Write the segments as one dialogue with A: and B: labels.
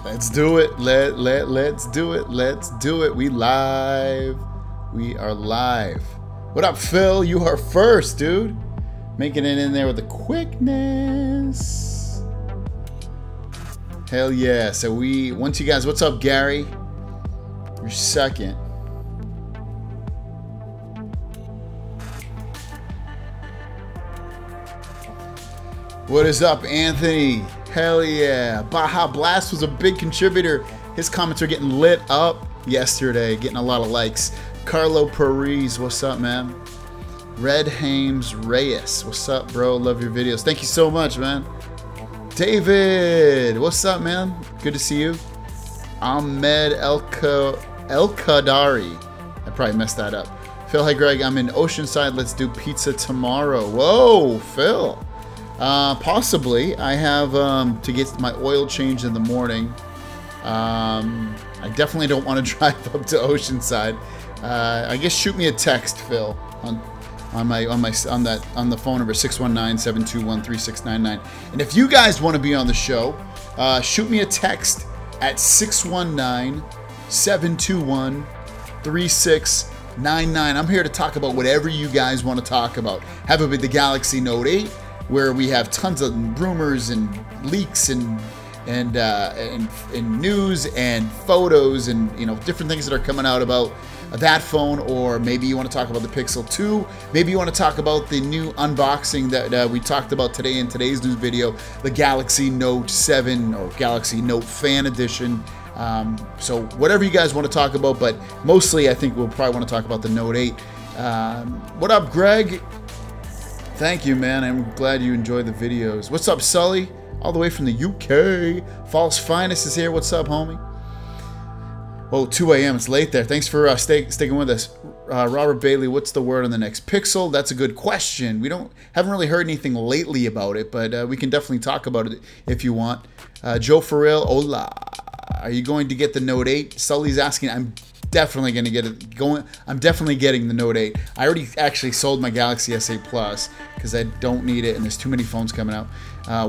A: Let's do it. Let's do it. Let's do it. We live. We are live. What up, Phil? You are first, dude. Making it in there with the quickness. Hell yeah. So once you guys, what's up, Gary? You're second. What is up, Anthony? Hell yeah. Baja Blast was a big contributor. His comments are getting lit up yesterday, getting a lot of likes. Carlo Paris, what's up, man? Red Hames Reyes, what's up, bro? Love your videos. Thank you so much, man. David, what's up, man? Good to see you. Ahmed El Kadari. I probably messed that up. Phil, hey, Greg, I'm in Oceanside. Let's do pizza tomorrow. Whoa, Phil. Possibly. I have to get my oil changed in the morning. I definitely don't want to drive up to Oceanside. I guess shoot me a text, Phil, on the phone number 619-721-3699. And if you guys want to be on the show, shoot me a text at 619-721-3699. I'm here to talk about whatever you guys want to talk about. Have it with the Galaxy Note 8, where we have tons of rumors and leaks and news and photos and different things that are coming out about that phone. Or maybe you want to talk about the Pixel 2. Maybe you want to talk about the new unboxing that we talked about today in today's news video, the Galaxy Note 7 or Galaxy Note Fan Edition. So whatever you guys want to talk about, but mostly I think we'll probably want to talk about the Note 8. What up, Greg? Thank you, man. I'm glad you enjoy the videos. What's up, Sully? All the way from the UK. False Finest is here. What's up, homie? Oh, 2 a.m. It's late there. Thanks for sticking with us. Robert Bailey, what's the word on the next Pixel? That's a good question. We haven't really heard anything lately about it, but we can definitely talk about it if you want. Joe Farrell, hola. Are you going to get the Note 8? Sully's asking. I'm definitely going to get it going. I'm definitely getting the Note 8. I already actually sold my Galaxy S8 Plus because I don't need it and there's too many phones coming out.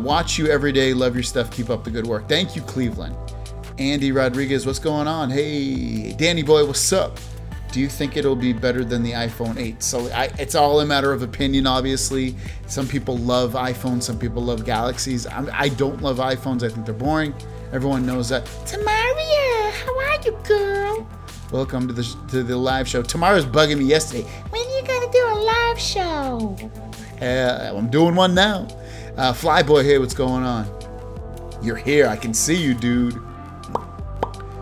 A: Watch you every day. Love your stuff. Keep up the good work. Thank you, Cleveland. Andy Rodriguez, what's going on? Hey, Danny boy, what's up? Do you think it'll be better than the iPhone 8? So it's all a matter of opinion, obviously. Some people love iPhones. Some people love Galaxies. I don't love iPhones. I think they're boring. Everyone knows that. Tamaria, how are you, girl? Welcome to the live show. Tamara's bugging me yesterday. When are you gonna do a live show? I'm doing one now. Flyboy, hey, what's going on? You're here. I can see you, dude.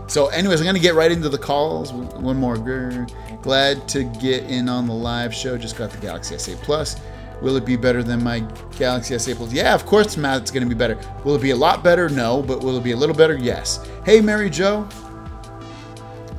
A: So, anyways, I'm gonna get right into the calls. One more. Glad to get in on the live show. Just got the Galaxy S8 Plus. Will it be better than my Galaxy S8 Plus? Yeah, of course, Matt. It's gonna be better. Will it be a lot better? No, but will it be a little better? Yes. Hey, Mary Jo.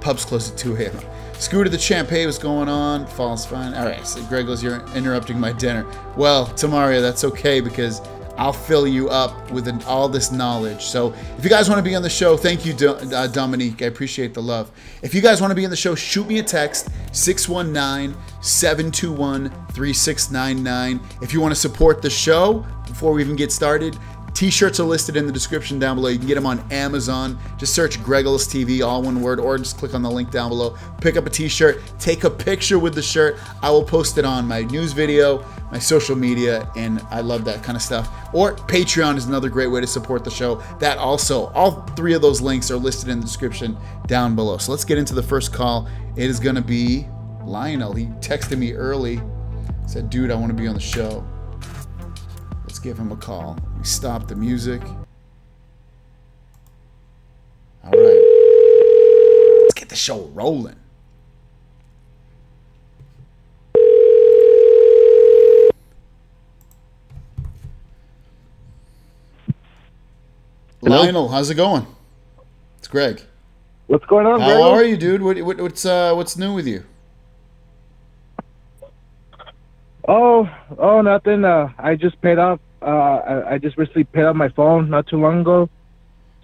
A: Pub's close at 2 a.m. Scooter the Champ, hey, what's going on? False fine. All right, so Greggles, you're interrupting my dinner. Well, Tamaria, that's okay because I'll fill you up with all this knowledge. So if you guys want to be on the show, thank you, Dominique. I appreciate the love. If you guys want to be on the show, shoot me a text, 619-721-3699. If you want to support the show before we even get started, T-shirts are listed in the description down below. You can get them on Amazon. Just search GregglesTV, all one word, or just click on the link down below. Pick up a T-shirt. Take a picture with the shirt. I will post it on my news video, my social media, and I love that kind of stuff. Or Patreon is another great way to support the show. That also, all three of those links are listed in the description down below. So let's get into the first call. It is going to be Lionel. He texted me early. Said, dude, I want to be on the show. Let's give him a call. We stop the music. All right. Let's get the show rolling. Hello? Lionel, how's it going? It's Greg.
B: What's going on,
A: How are you, dude? What's new with you?
B: Oh, nothing. I just paid off. I just recently paid off my phone not too long ago,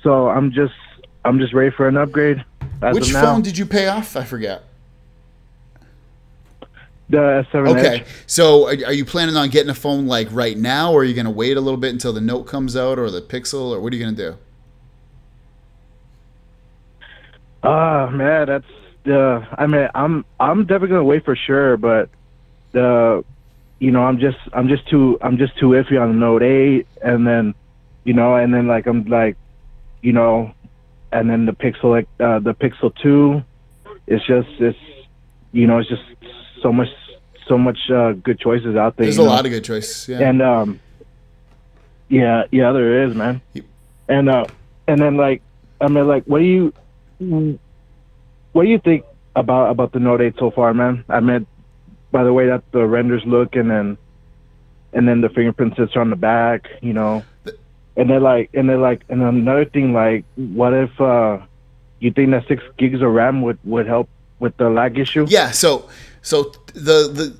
B: so I'm just ready for an upgrade.
A: Which phone did you pay off? I forget.
B: The S7
A: Okay,
B: Edge.
A: so are you planning on getting a phone like right now, or are you going to wait a little bit until the Note comes out or the Pixel, or what are you going to do?
B: Man, that's the. I mean, I'm definitely gonna wait for sure, but the, I'm just too iffy on the Note 8, and then, and then like I'm like, you know, and then the Pixel, like the Pixel 2, it's just so much good choices out there.
A: There's a lot of good choices, yeah.
B: And yeah, there is, man. And then like, I mean, like, what do you think about the Note 8 so far, man? I mean, by the way that the renders look, and then the fingerprint sensor on the back, and another thing, like, what if you think that 6 gigs of RAM would help with the lag issue?
A: Yeah, so the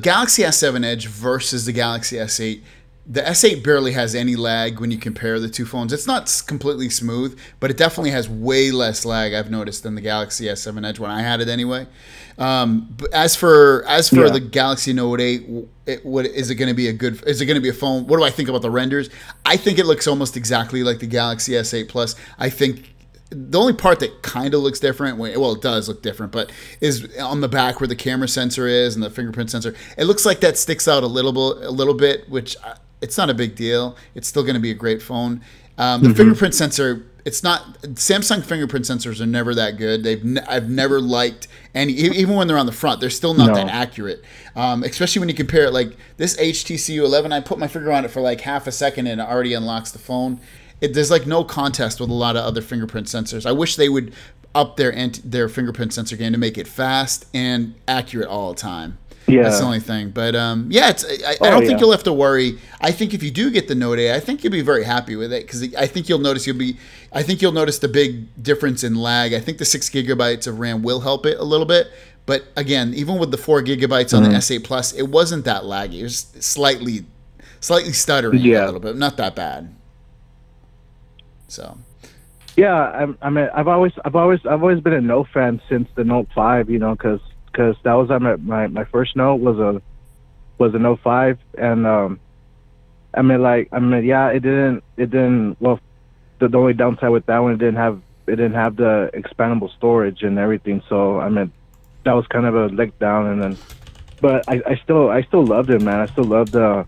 A: Galaxy S7 Edge versus the Galaxy S8, the S8 barely has any lag when you compare the two phones. It's not completely smooth, but it definitely has way less lag, I've noticed, than the Galaxy S7 Edge when I had it anyway. But as for the Galaxy Note 8, is it going to be is it going to be a phone? What do I think about the renders? I think it looks almost exactly like the Galaxy S8 Plus. I think the only part that kind of looks different, well, it does look different, but is on the back where the camera sensor is and the fingerprint sensor. It looks like that sticks out a little bit, which it's not a big deal. It's still going to be a great phone. The fingerprint sensor, it's not. Samsung fingerprint sensors are never that good. I've never liked any, even when they're on the front, they're still not that accurate. Especially when you compare it, like this HTC U11, I put my finger on it for like half a second and it already unlocks the phone. There's like no contest with a lot of other fingerprint sensors. I wish they would up their fingerprint sensor game to make it fast and accurate all the time. Yeah, that's the only thing. But yeah, I don't think you'll have to worry. I think if you do get the Note 8, I think you'll be very happy with it, because I think you'll notice the big difference in lag. I think the 6 gigabytes of RAM will help it a little bit. But again, even with the 4 gigabytes on the S8 Plus, it wasn't that laggy. It was slightly stuttering a little bit, not that bad. So.
B: Yeah, I mean, I've always been a Note fan since the Note 5, because that was my first Note was a Note 5, and yeah, it didn't. Well, the only downside with that one, it didn't have the expandable storage and everything. So I mean, that was kind of a letdown. And then, but I still loved it, man. I still loved the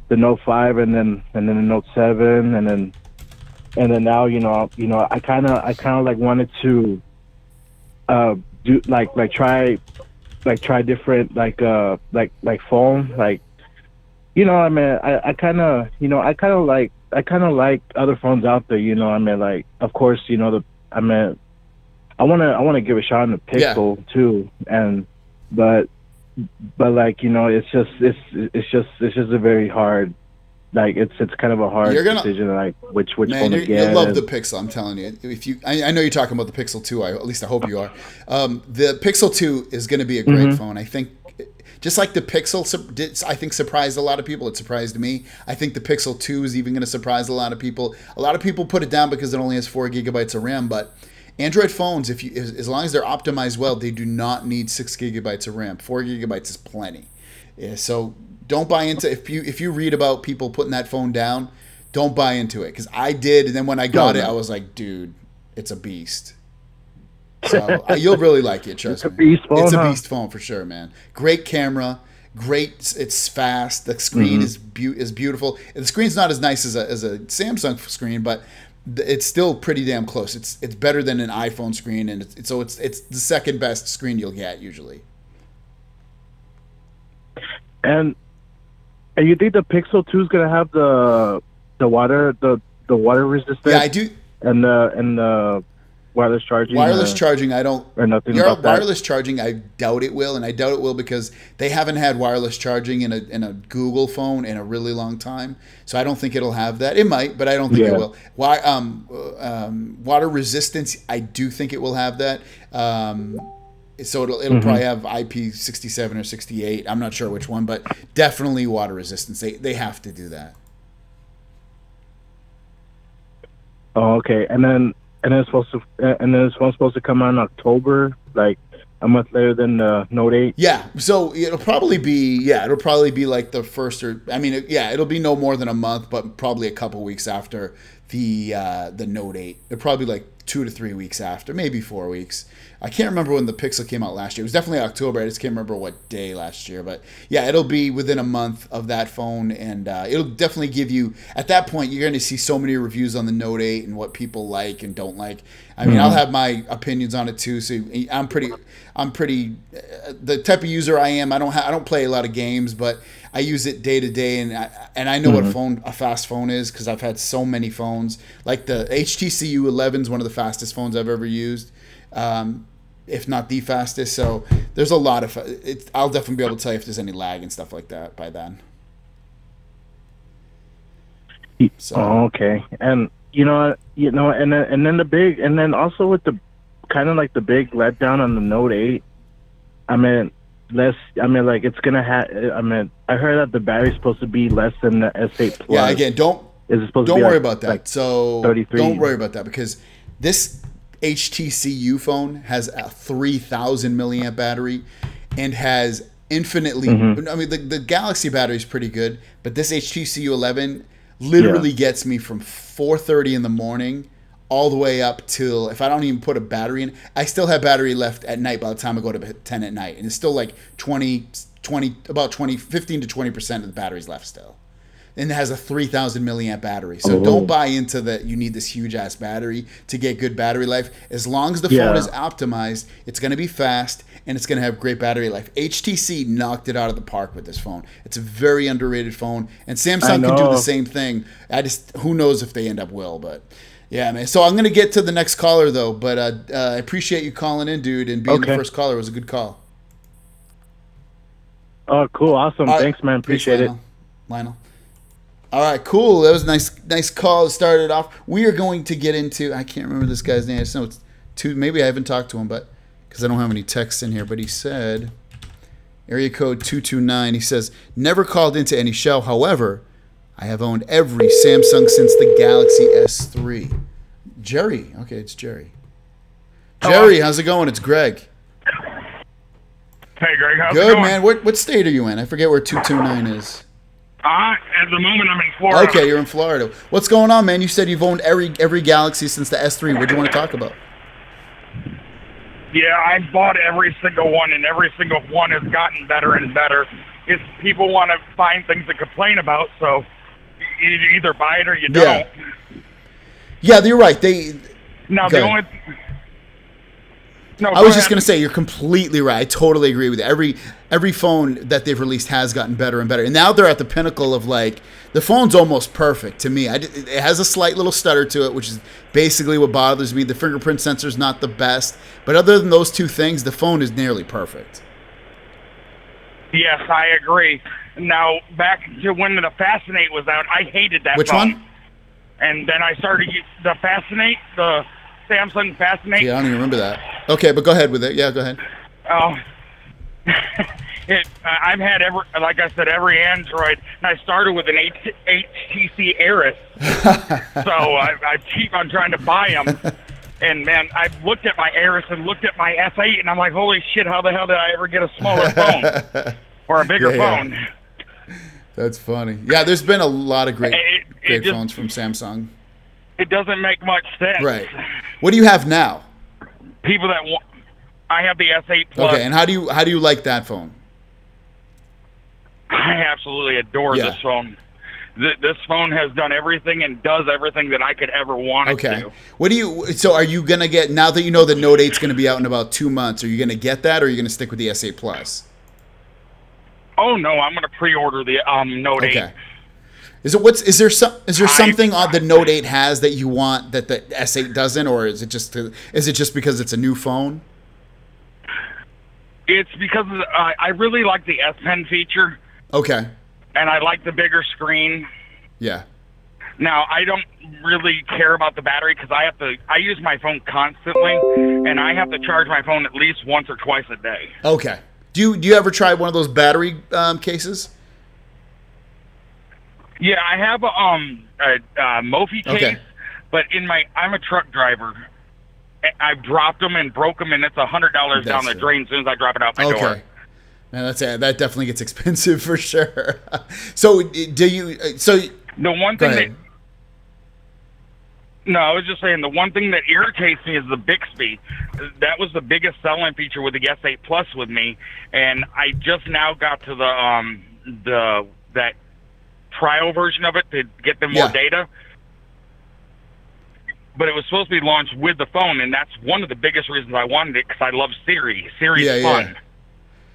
B: Note 5, and then the Note 7, and then now, I kind of like wanted to do try different like phone, like, I mean, I kind of like other phones out there, I mean, like, of course, I want to give a shot on the Pixel too, but like, it's just a very hard, like, it's kind of a hard decision, like which phone to get.
A: You'll love the Pixel, I'm telling you. I know you're talking about the Pixel 2. At least I hope you are. The Pixel 2 is going to be a great phone. I think, just like the Pixel, I think surprised a lot of people. It surprised me. I think the Pixel 2 is even going to surprise a lot of people. A lot of people put it down because it only has 4 gigabytes of RAM, but Android phones, as long as they're optimized well, they do not need 6 gigabytes of RAM. 4 gigabytes is plenty. Yeah, so don't buy into, if you read about people putting that phone down, don't buy into it, because I did, and then when I got it, I was like, dude, it's a beast. So you'll really like it, trust me. It's a beast phone for sure, man. Great camera, it's fast. The screen is beautiful. The screen's not as nice as a Samsung screen, but it's still pretty damn close. It's better than an iPhone screen, and it's the second best screen you'll get usually.
B: And you think the Pixel 2 is gonna have the water resistance?
A: Yeah, I do.
B: And the wireless charging.
A: Wireless charging, I don't.
B: Or nothing about that.
A: Wireless charging, I doubt it will, and I doubt it will because they haven't had wireless charging in a Google phone in a really long time. So I don't think it'll have that. It might, but I don't think it will. Why? Water resistance, I do think it will have that. So it'll probably have IP67 or 68. I'm not sure which one, but definitely water resistance. They have to do that.
B: Oh, okay. And then it's supposed to come out in October, like a month later than the Note 8.
A: Yeah. So it'll probably be like the first, or I mean, it'll be no more than a month, but probably a couple weeks after the Note 8. It'll probably be like 2 to 3 weeks after, maybe 4 weeks. I can't remember when the Pixel came out last year. It was definitely October. I just can't remember what day last year. But yeah, it'll be within a month of that phone, and it'll definitely give you. At that point, you're going to see so many reviews on the Note 8 and what people like and don't like. I mean, I'll have my opinions on it too. So I'm pretty the type of user I am. I don't play a lot of games, but I use it day to day, and I know what a fast phone is because I've had so many phones. Like the HTC U11 is one of the fastest phones I've ever used, if not the fastest. So there's a lot of I'll definitely be able to tell you if there's any lag and stuff like that by then. So.
B: Oh, okay. And and then also with the kind of like the big letdown on the Note 8. I mean, it's gonna have. I heard that the battery's supposed to be less than the S8 Plus.
A: Yeah, again, don't worry about that.
B: Like
A: so
B: 33.
A: Don't worry about that because this HTC U phone has a 3,000 milliamp battery and has infinitely. I mean, the Galaxy battery is pretty good, but this HTC U11 literally gets me from 4:30 in the morning all the way up till, if I don't even put a battery in, I still have battery left at night by the time I go to 10 at night. And it's still like 15 to 20% of the battery's left still. And it has a 3,000 milliamp battery. So don't buy into that you need this huge ass battery to get good battery life. As long as the phone is optimized, it's going to be fast and it's going to have great battery life. HTC knocked it out of the park with this phone. It's a very underrated phone. And Samsung can do the same thing. Who knows if they end up will, but... Yeah, man. So I'm going to get to the next caller, though. But I appreciate you calling in, dude, and being the first caller. It was a good call.
B: Oh, cool. Awesome. Thanks, man. Appreciate it.
A: Lionel. All right, cool. That was a nice call. It started off. We are going to get into, I can't remember this guy's name. I just know it's maybe I haven't talked to him, but because I don't have any texts in here. But he said, area code 229, he says, never called into any show. However, I have owned every Samsung since the Galaxy S3. Jerry. Okay, it's Jerry. Jerry, how's it going? It's Greg.
C: Hey, Greg. How's it
A: going? Good,
C: man.
A: What state are you in? I forget where 229 is.
C: At the moment, I'm in Florida.
A: Okay, you're in Florida. What's going on, man? You said you've owned every Galaxy since the S3. What do you want to talk about?
C: Yeah, I bought every single one, and every single one has gotten better and better. It's people want to find things to complain about, so you either buy it or you don't.
A: Yeah, you're right. I was just going to say, you're completely right. I totally agree with you. Every phone that they've released has gotten better and better. And now they're at the pinnacle of, like, the phone's almost perfect to me. It has a slight little stutter to it, which is basically what bothers me. The fingerprint sensor's not the best. But other than those two things, the phone is nearly perfect.
C: Yes, I agree. Now, back to when the Fascinate was out, I hated that
A: Which
C: phone.
A: one?
C: And then I started the Fascinate, the Samsung Fascinate.
A: Yeah, I don't even remember that. Okay, but go ahead with it. Yeah, go ahead.
C: Oh, I've had like I said, every Android, and I started with an HTC Aris. So I keep on trying to buy them. And man, I've looked at my Aris and looked at my S8, and I'm like, holy shit, how the hell did I ever get a smaller phone or a bigger phone?
A: That's funny. Yeah, there's been a lot of great phones from Samsung.
C: It doesn't make much sense.
A: Right. What do you have now?
C: People that want, I have the S8 Plus.
A: Okay, and how do you like that phone?
C: I absolutely adore this phone. This phone has done everything and does everything that I could ever want it to.
A: So are you going to get, now that you know the Note 8's going to be out in about 2 months, are you going to get that, or are you going to stick with the S8 Plus?
C: Oh no, I'm going to pre-order the Note 8.
A: Is there something on the Note 8 has that you want that the S8 doesn't, or is it just because it's a new phone?
C: It's because I really like the S Pen feature.
A: Okay.
C: And I like the bigger screen.
A: Yeah.
C: Now, I don't really care about the battery because I use my phone constantly, and I have to charge my phone at least once or twice a day. Okay.
A: Do you ever try one of those battery cases?
C: Yeah, I have a Mophie case, but I'm a truck driver. I've dropped them and broke them, and it's $100 down the drain as soon as I drop it out my door.
A: Man, that definitely gets expensive for sure. So do you? So
C: the one thing No, I was just saying the one thing that irritates me is the Bixby. That was the biggest selling feature with the S8 Plus with me, and I just now got to that trial version of it to get them more data. But it was supposed to be launched with the phone, and that's one of the biggest reasons I wanted it, because I love Siri. Siri's fun.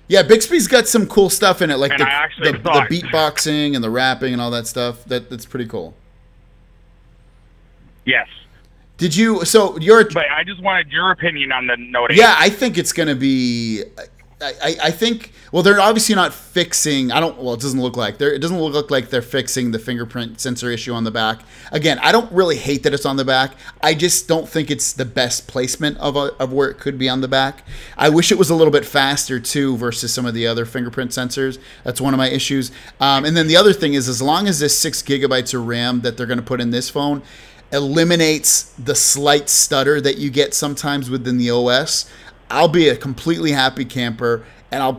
A: Yeah, Bixby's got some cool stuff in it, like the beatboxing and the rapping and all that stuff. That's pretty cool.
C: Yes.
A: Did you? But
C: I just wanted your opinion on the Note 8.
A: Yeah, I think it's going to be. I think. Well, they're obviously not fixing. Well, it doesn't look like they're fixing the fingerprint sensor issue on the back. Again, I don't really hate that it's on the back. I just don't think it's the best placement of where it could be on the back. I wish it was a little bit faster too versus some of the other fingerprint sensors. That's one of my issues. And then the other thing is, as long as this 6 gigabytes of RAM that they're going to put in this phone eliminates the slight stutter that you get sometimes within the OS, I'll be a completely happy camper, and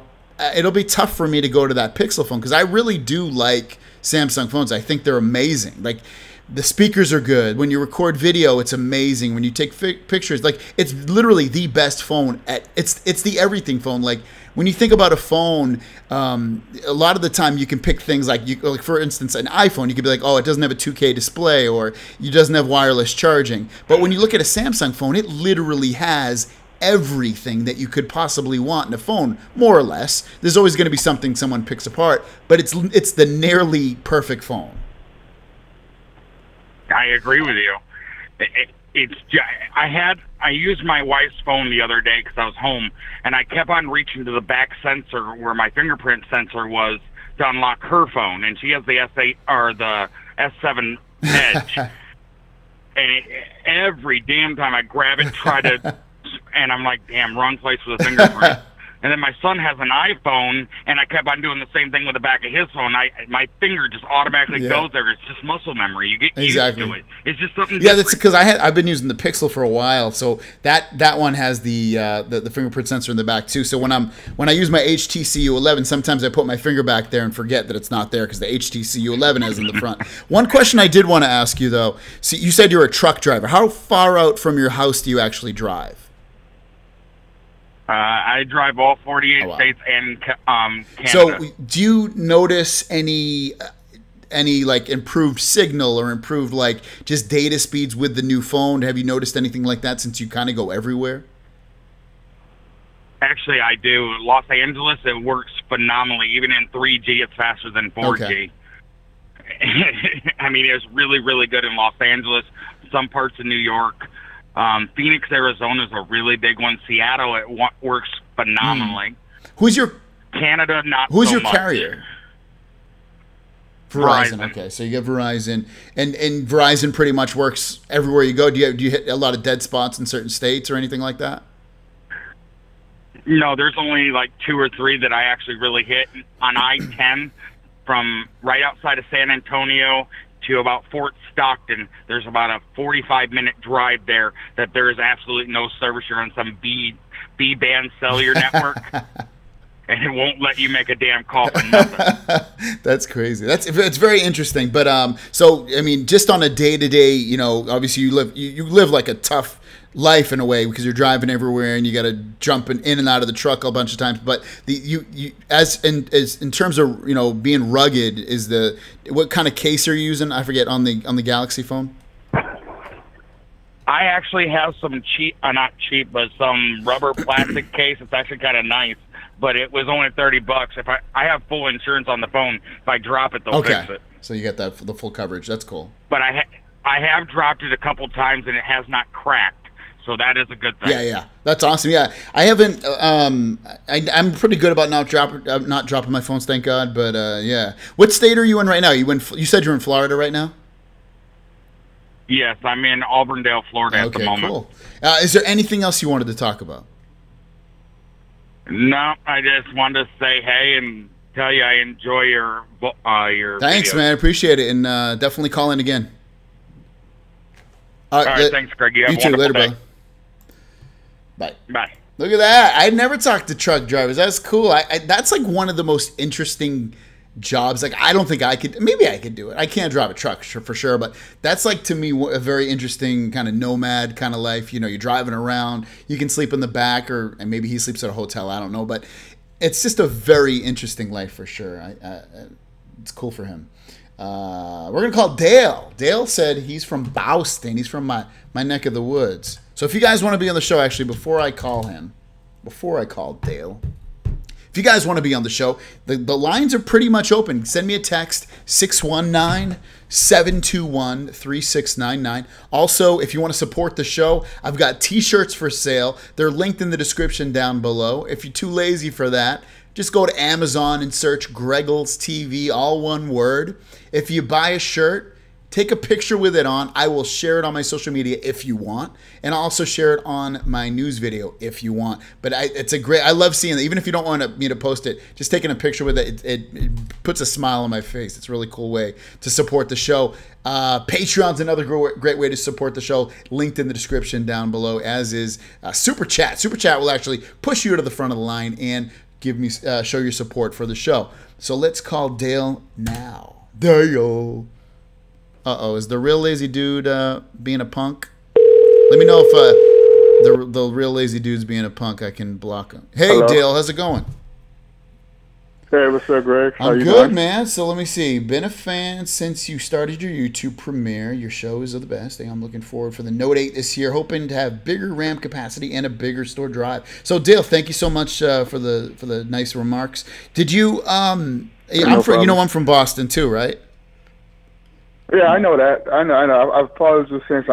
A: it'll be tough for me to go to that Pixel phone, because I really do like Samsung phones. I think they're amazing. Like, the speakers are good. When you record video, it's amazing. When you take pictures, like, it's literally the best phone. It's the everything phone. Like, when you think about a phone, a lot of the time you can pick things like for instance, an iPhone, you could be like, oh, it doesn't have a 2K display, or it doesn't have wireless charging. But when you look at a Samsung phone, it literally has everything that you could possibly want in a phone, more or less. There's always going to be something someone picks apart, but it's the nearly perfect phone.
C: I agree with you. I used my wife's phone the other day because I was home, and I kept on reaching to the back sensor where my fingerprint sensor was to unlock her phone, and she has the S8 or the S7 Edge. And every damn time I grab it, try to, and I'm like, damn, wrong place for the fingerprint. And then my son has an iPhone, and I kept on doing the same thing with the back of his phone. My finger just automatically goes there. It's just muscle memory. You get used to it. It's just something different.
A: That's because I've been using the Pixel for a while, so that one has the fingerprint sensor in the back too. So when I use my HTC U11, sometimes I put my finger back there and forget that it's not there because the HTC U11 is in the front. One question I did want to ask you though. So you said you're a truck driver. How far out from your house do you actually drive?
C: I drive all 48 states and Canada.
A: So do you notice any like improved signal or improved like just data speeds with the new phone? Have you noticed anything like that since you kind of go everywhere?
C: Actually, I do. Los Angeles, it works phenomenally. Even in 3G, it's faster than 4G. Okay. I mean, it's really, really good in Los Angeles, some parts of New York. Phoenix, Arizona is a really big one. Seattle, it works phenomenally.
A: Who's your
C: Canada?
A: Who's your carrier? Verizon. Okay, so you get Verizon, and Verizon pretty much works everywhere you go. Do you hit a lot of dead spots in certain states or anything like that?
C: No, there's only like 2 or 3 that I actually really hit on I-10 from right outside of San Antonio to about Fort Stockton. There's about a 45-minute drive there that there is absolutely no service. You're on some B-band cellular network, and it won't let you make a damn call for nothing.
A: That's crazy. It's very interesting. But so I mean, just on a day-to-day, you know, obviously you live like a tough life in a way because you're driving everywhere and you got to jump in and out of the truck a bunch of times. But as in terms of, you know, being rugged, what kind of case are you using? I forget, on the Galaxy phone.
C: I actually have some not cheap, but some rubber plastic case. It's actually kind of nice, but it was only $30. If I have full insurance on the phone, if I drop it, they'll fix it.
A: So you get the full coverage. That's cool.
C: But I have dropped it a couple times and it has not cracked. So that is a good thing.
A: Yeah, that's awesome. Yeah, I haven't. I'm pretty good about not dropping my phones, thank God. But yeah, what state are you in right now? You said you're in Florida right now.
C: Yes, I'm in Auburndale, Florida at the moment.
A: Cool. Is there anything else you wanted to talk about?
C: No, I just wanted to say hey and tell you I enjoy your
A: Thanks,
C: videos.
A: Man. I appreciate it, and definitely call in again.
C: All right, thanks, Greg. You
A: too. Later,
C: day.
A: bro. Bye.
C: Bye.
A: Look at that. I never talked to truck drivers. That's cool. That's like one of the most interesting jobs. Like, I don't think I could. Maybe I could do it. I can't drive a truck for sure, but that's like, to me, a very interesting kind of nomad kind of life. You know, you're driving around. You can sleep in the back, and maybe he sleeps at a hotel. I don't know, but it's just a very interesting life for sure. It's cool for him. We're going to call Dale. Dale said he's from Boston. He's from my neck of the woods. So if you guys want to be on the show, actually, before I call Dale, if you guys want to be on the show, the lines are pretty much open. Send me a text, 619-721-3699. Also, if you want to support the show, I've got T-shirts for sale. They're linked in the description down below. If you're too lazy for that, just go to Amazon and search GregglesTV, all one word. If you buy a shirt, take a picture with it on. I will share it on my social media if you want. And I'll also share it on my news video if you want. But I love seeing it. Even if you don't want me to post it, just taking a picture with it, it puts a smile on my face. It's a really cool way to support the show. Patreon's another great way to support the show. Linked in the description down below, as is Super Chat. Super Chat will actually push you to the front of the line and give me show your support for the show. So let's call Dale now. Dale. Uh-oh, is the real lazy dude being a punk? Let me know if the real lazy dude's being a punk. I can block him. Hey, hello. Dale, how's it going?
D: Hey, what's up, Greg?
A: I'm good, man. So let me see. Been a fan since you started your YouTube premiere. Your shows are the best. I'm looking forward for the Note 8 this year, hoping to have bigger RAM capacity and a bigger store drive. So, Dale, thank you so much for the nice remarks. Did you I'm from Boston too, right?
D: Yeah, I know that. I know. I've followed you since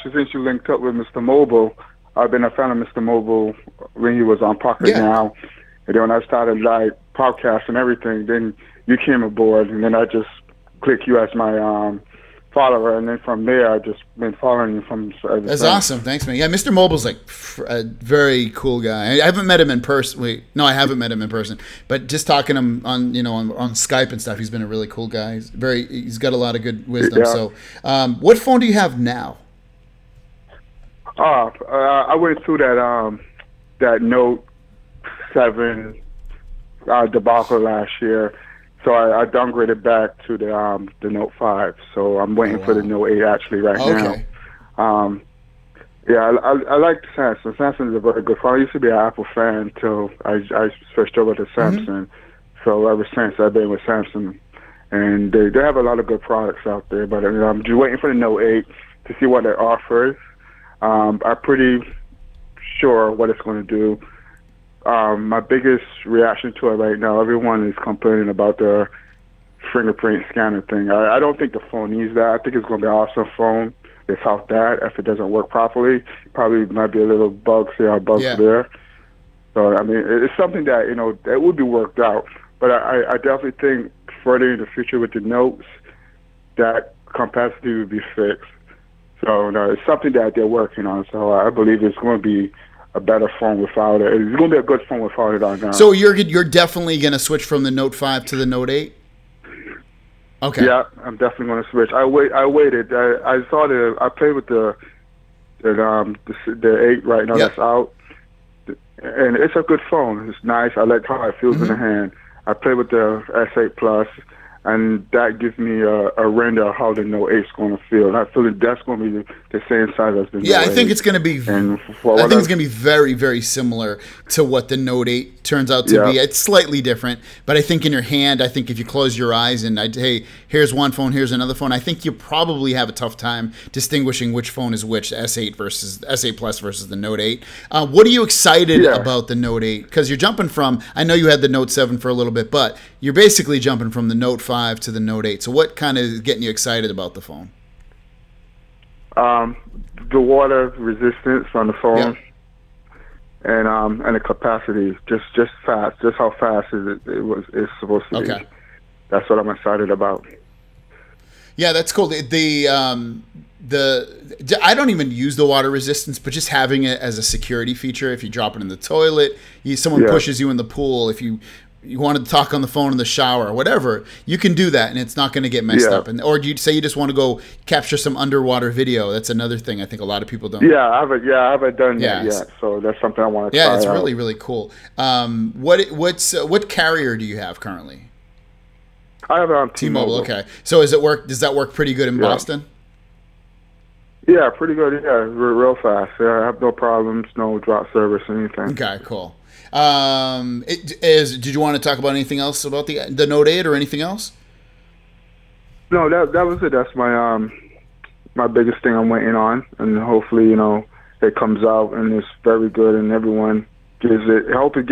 D: since you linked up with Mr. Mobile. I've been a fan of Mr. Mobile when he was on Pocket Now. And then when I started like podcast and everything, then you came aboard, and then I just clicked you as my follower, and then from there I just been following you from.
A: That's awesome, thanks, man. Yeah, Mr. Mobile's like a very cool guy. I haven't met him in person. I haven't met him in person, but just talking to him on Skype and stuff, he's been a really cool guy. He's got a lot of good wisdom. Yeah. So, what phone do you have now?
D: I went through that Note 7 debacle last year, so I downgraded back to the Note 5. So I'm waiting for the Note 8 actually now. Yeah, I like Samsung. Samsung is a very good phone. I used to be an Apple fan until I switched over to Samsung. Mm-hmm. So ever since I've been with Samsung, and they have a lot of good products out there. But I'm just waiting for the Note 8 to see what it offers. I'm pretty sure what it's going to do. My biggest reaction to it right now, everyone is complaining about the fingerprint scanner thing. I don't think the phone needs that. I think it's going to be an awesome phone without that. If it doesn't work properly, probably might be a little bugs here or bugs there. So, I mean, it's something that, that would be worked out. But I definitely think further in the future with the Notes, that capacity would be fixed. So, it's something that they're working on. So I believe it's going to be a better phone without it. It's going to be a good phone without it on now.
A: So you're definitely going to switch from the Note 5 to the Note 8? Okay.
D: Yeah, I'm definitely going to switch. I waited. I played with the 8 right now that's out. And it's a good phone. It's nice. I like how it feels in the hand. I played with the S8 Plus, and that gives me a render of how the Note 8 is going to feel. And I feel that that's going to be the same size as the Note 8.
A: I think it's going to be. I think it's going to be very, very similar to what the Note 8 turns out to be. It's slightly different, but I think in your hand, I think if you close your eyes and hey, here's one phone, here's another phone, I think you probably have a tough time distinguishing which phone is which, S8 versus S8 Plus versus the Note 8. What are you excited about the Note 8? Because you're jumping from. I know you had the Note 7 for a little bit, but you're basically jumping from the Note 5 to the Note 8. So what kind of is getting you excited about the phone?
D: The water resistance on the phone, and the capacity, just fast, just how fast it's supposed to be. That's what I'm excited about.
A: Yeah, that's cool. I don't even use the water resistance, but just having it as a security feature. If you drop it in the toilet, someone pushes you in the pool. If you wanted to talk on the phone in the shower or whatever, you can do that, and it's not going to get messed up. Or do you say you just want to go capture some underwater video? That's another thing I think a lot of people don't.
D: I haven't done that yet. So that's something I want to try.
A: Yeah, it's really, really cool. What carrier do you have currently?
D: I have it on
A: T-Mobile.
D: T-Mobile.
A: Okay. So does that work pretty good in
D: Yeah.
A: Boston?
D: Yeah, pretty good. Yeah, real fast. Yeah, I have no problems, no drop service, anything.
A: Okay, cool. Did you want to talk about anything else about the Note 8 or anything else?
D: No, that was it. That's my my biggest thing I'm waiting on, and hopefully, it comes out and it's very good, and everyone gives it. I hope it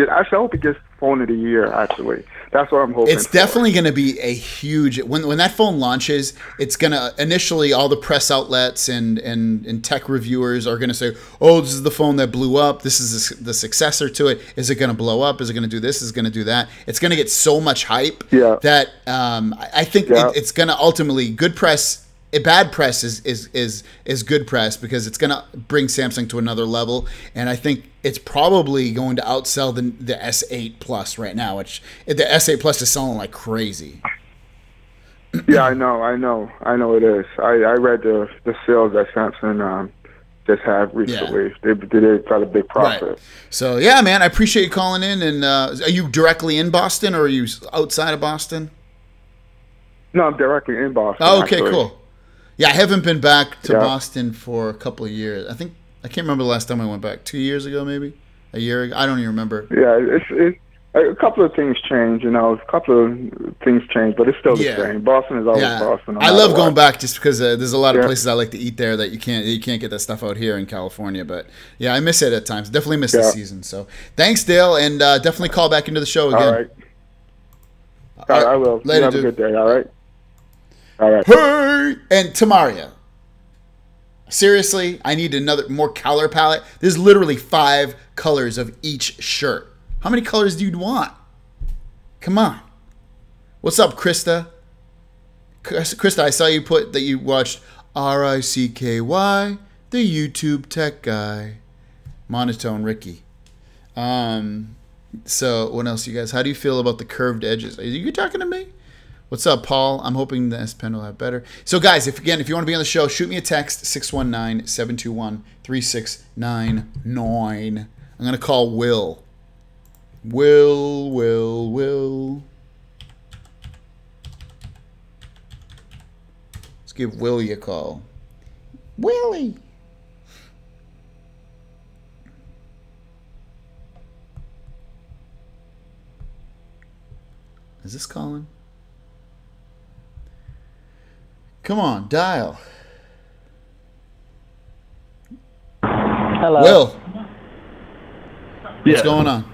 D: gets phone of the year. Actually, that's what I'm hoping.
A: It's definitely going to be a huge when that phone launches. It's going to initially all the press outlets and tech reviewers are going to say, "Oh, this is the phone that blew up. This is the successor to it. Is it going to blow up? Is it going to do this? Is it going to do that?" It's going to get so much hype that I think it's going to ultimately good press. Bad press is good press because it's going to bring Samsung to another level, and I think it's probably going to outsell the S8 Plus right now, which the S8 Plus is selling like crazy.
D: Yeah, I know it is. I read the sales that Samsung just had recently. Yeah. They got a big profit.
A: Right. So yeah, man, I appreciate you calling in. And are you directly in Boston or are you outside of Boston?
D: No, I'm directly in Boston.
A: Oh, okay, actually. Cool. Yeah, I haven't been back to Boston for a couple of years. I can't remember the last time I went back. 2 years ago, maybe a year ago. I don't even remember.
D: Yeah, it's a couple of things change. A couple of things change, but it's still the same. Boston is always Boston.
A: I love going back just because there's a lot of places I like to eat there that you can't get that stuff out here in California. But yeah, I miss it at times. Definitely miss the season. So thanks, Dale, and definitely call back into the show again.
D: All right. I will.
A: Later,
D: you have a good day. All right. All right.
A: Hey! And Tamaria, seriously, I need more color palette. There's literally 5 colors of each shirt. How many colors do you want? Come on. What's up, Krista? Krista, I saw you put that you watched RICKY, the YouTube tech guy. Monotone Ricky. So what else, you guys? How do you feel about the curved edges? Are you talking to me? What's up, Paul? I'm hoping the S Pen will have better. So, guys, if you want to be on the show, shoot me a text, 619-721-3699. I'm going to call Will. Will. Let's give Willie a call. Willie. Is this calling? Come on, dial.
E: Hello.
A: Will. What's going on?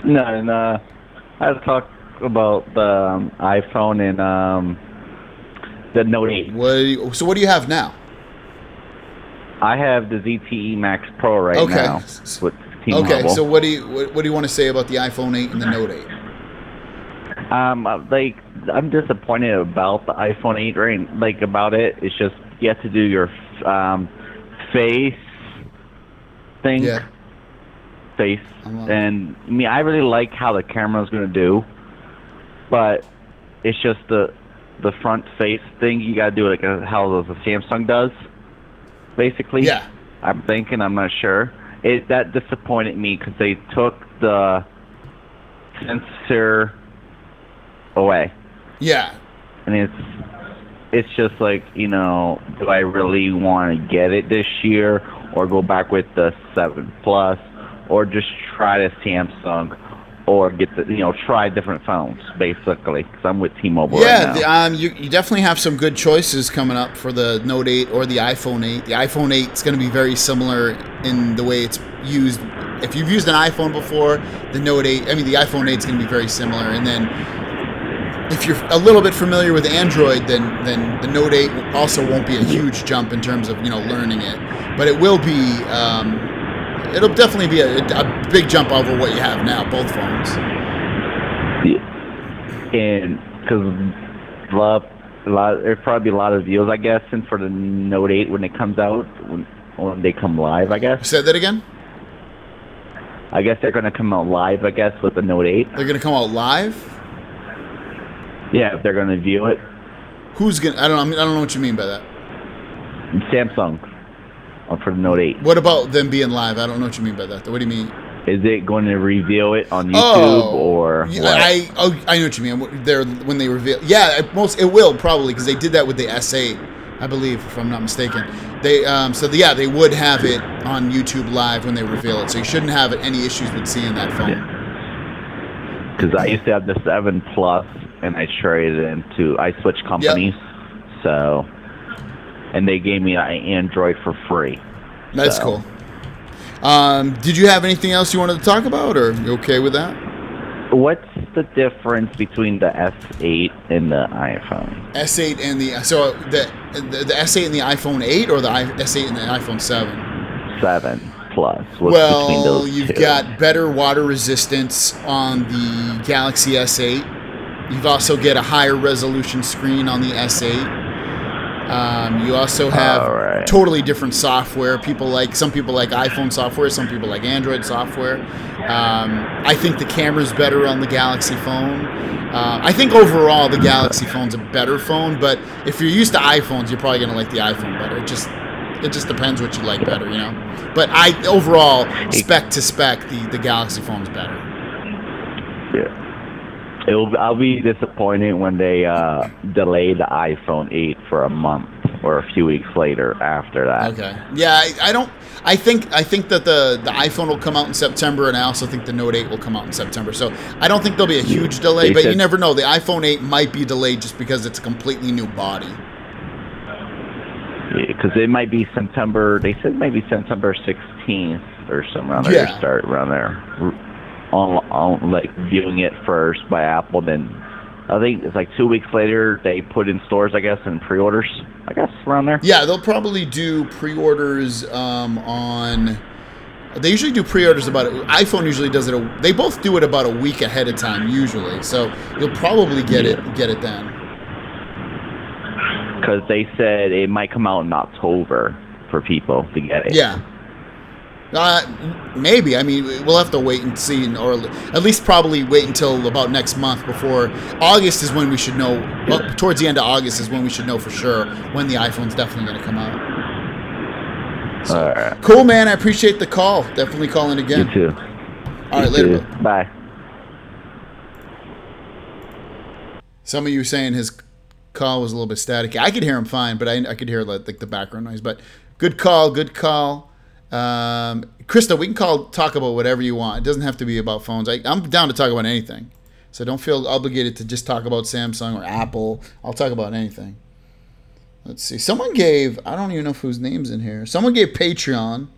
E: No, I had to talk about the iPhone and the Note 8.
A: So what do you have now?
E: I have the ZTE Max Pro right now with T-Mobile.
A: Okay, so what do you want to say about the iPhone 8 and the Note 8?
E: I'm disappointed about the iPhone 8, right? About it. It's just you have to do your face thing.
A: Yeah.
E: Face. And I really like how the camera's going to do, but it's just the front face thing. You got to do it how the Samsung does, basically.
A: Yeah.
E: I'm not sure. That disappointed me because they took the sensor away.
A: Yeah.
E: And it's just do I really want to get it this year or go back with the 7 Plus or just try the Samsung or get try different phones, basically, because I'm with T-Mobile right now.
A: You definitely have some good choices coming up for the Note 8 or the iPhone 8. The iPhone 8 is going to be very similar in the way it's used. If you've used an iPhone before, the iPhone 8 is going to be very similar. And then if you're a little bit familiar with Android, then the Note 8 also won't be a huge jump in terms of learning it, but it will be. It'll definitely be a big jump over what you have now, both phones.
E: Yeah. And because there'll probably be a lot of deals, I guess, and for the Note 8 when it comes out, when they come live, I guess.
A: Say that again?
E: I guess they're going to come out live, I guess, with the Note 8.
A: They're going to come out live?
E: Yeah, if they're going to view it.
A: Who's going to... I don't know what you mean by that.
E: Samsung. For the Note 8.
A: What about them being live? I don't know what you mean by that. What do you mean?
E: Is it going to reveal it on YouTube or what?
A: I know what you mean. They're when they reveal. Yeah, it will probably because they did that with the S8, I believe, if I'm not mistaken. They they would have it on YouTube Live when they reveal it. So you shouldn't have any issues with seeing that phone.
E: Because I used to have the 7 Plus, and I traded it into. I switched companies, and they gave me an Android for free.
A: That's cool. Did you have anything else you wanted to talk about, or you okay with that?
E: What's the difference between the S8 and the iPhone?
A: S8 and the S8 and the iPhone 8, or the S8 and the iPhone 7?
E: 7 Plus.
A: Well,
E: between those
A: you've
E: two?
A: got better water resistance on the Galaxy S8. You've also get a higher resolution screen on the S8. You also have totally different software. Some people like iPhone software. Some people like Android software. I think the camera's better on the Galaxy phone. I think overall the Galaxy phone's a better phone. But if you're used to iPhones, you're probably gonna like the iPhone better. It just depends what you like better, you know. But overall, spec to spec, the Galaxy phone's better.
E: Yeah. I'll be disappointed when they delay the iPhone 8 for a month or a few weeks later after that.
A: Okay. Yeah, I think that the iPhone will come out in September, and I also think the Note 8 will come out in September. So I don't think there'll be a huge delay, but you never know. The iPhone 8 might be delayed just because it's a completely new body.
E: Because it might be September. They said maybe September 16th or something around there. Start around there. On like viewing it first by Apple, then I think it's like 2 weeks later they put in stores, I guess, and pre-orders, I guess, around there.
A: Yeah, they'll probably do pre-orders on. They usually do pre-orders iPhone usually does it. They both do it about a week ahead of time usually, so you'll probably get it then.
E: Because they said it might come out in October for people to get it.
A: Yeah. Maybe. I mean, we'll have to wait and see, or at least probably wait until about next month before August is when we should know. Well, towards the end of August is when we should know for sure when the iPhone's definitely going to come out. So,
E: all right.
A: Cool, man. I appreciate the call. Definitely call in again.
E: You too.
A: All right, later.
E: Bye.
A: Some of you saying his call was a little bit staticky. I could hear him fine, but I could hear like the background noise. But good call. Good call. Krista, we can talk about whatever you want. It doesn't have to be about phones. I'm down to talk about anything. So don't feel obligated to just talk about Samsung or Apple. I'll talk about anything. Let's see. Someone gave, I don't even know whose name's in here. Someone gave Patreon.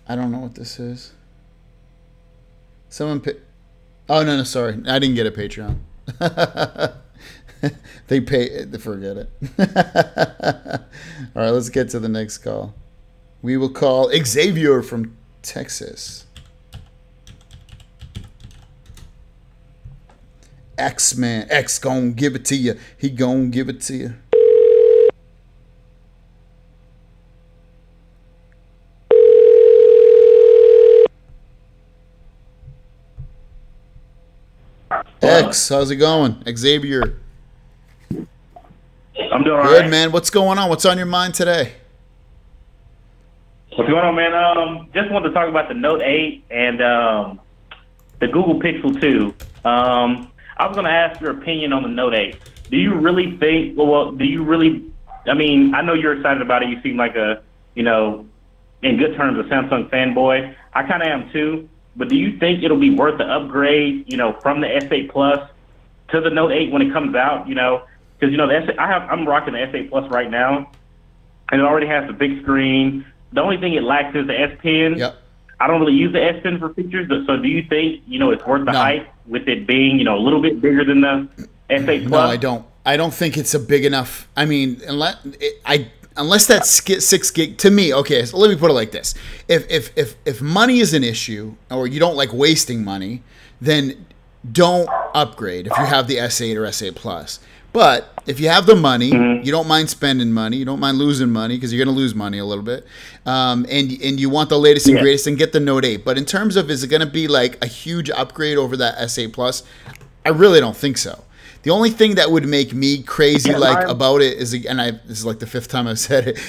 A: I don't know what this is. Someone oh, no, sorry. I didn't get a Patreon. They forget it. All right, let's get to the next call. We will call Xavier from Texas. X-Man. X gonna give it to you. He gonna give it to you. X, how's it going? Xavier.
F: I'm doing all right.
A: Good, man. What's going on? What's on your mind today?
F: What's going on, man? Just wanted to talk about the Note 8 and the Google Pixel 2. I was going to ask your opinion on the Note 8. Do you really think, I mean, I know you're excited about it. You seem like in good terms, a Samsung fanboy. I kind of am too. But do you think it'll be worth the upgrade, from the S8 Plus to the Note 8 when it comes out? Because I'm rocking the S8 Plus right now, and it already has the big screen. The only thing it lacks is the S Pen.
A: Yep.
F: I don't really use the S Pen for pictures, so do you think it's worth the hype with it being a little bit bigger than the S8 Plus?
A: No, I don't. I don't think it's a big enough. I mean, unless that's 6 gig to me. Okay, so let me put it like this: if money is an issue, or you don't like wasting money, then don't upgrade if you have the S8 or S8 Plus. But if you have the money, you don't mind spending money, you don't mind losing money because you're going to lose money a little bit, and you want the latest and greatest, then get the Note 8. But in terms of, is it going to be like a huge upgrade over that S8 Plus? I really don't think so. The only thing that would make me crazy about it is, and this is like the 5th time I've said it,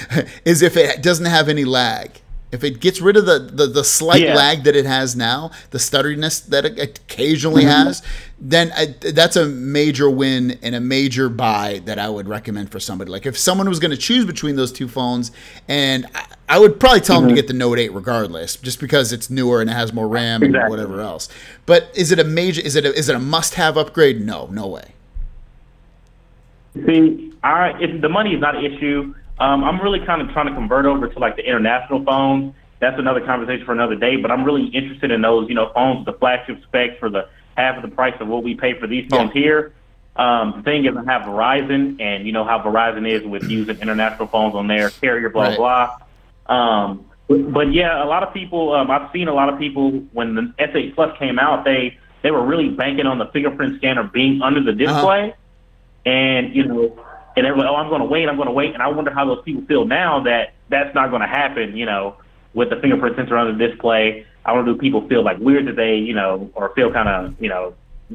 A: is if it doesn't have any lag. If it gets rid of the slight lag that it has now, the stutteriness that it occasionally has, then that's a major win and a major buy that I would recommend for somebody. Like if someone was going to choose between those two phones, and I would probably tell them to get the Note 8 regardless, just because it's newer and it has more RAM and whatever else. But is it a must-have upgrade? No way.
F: See, if the money is not an issue. I'm really kind of trying to convert over to like the international phones. That's another conversation for another day. But I'm really interested in those, phones, the flagship specs for the half of the price of what we pay for these phones here. The thing is, I have Verizon, and you know how Verizon is with using international phones on their carrier, blah blah. But yeah, a lot of people. I've seen a lot of people when the S8 Plus came out, they were really banking on the fingerprint scanner being under the display, and and they're like, oh, I'm going to wait. And I wonder how those people feel now that that's not going to happen, with the fingerprint sensor on the display. I wonder, do people feel like weird that they, or feel kind of,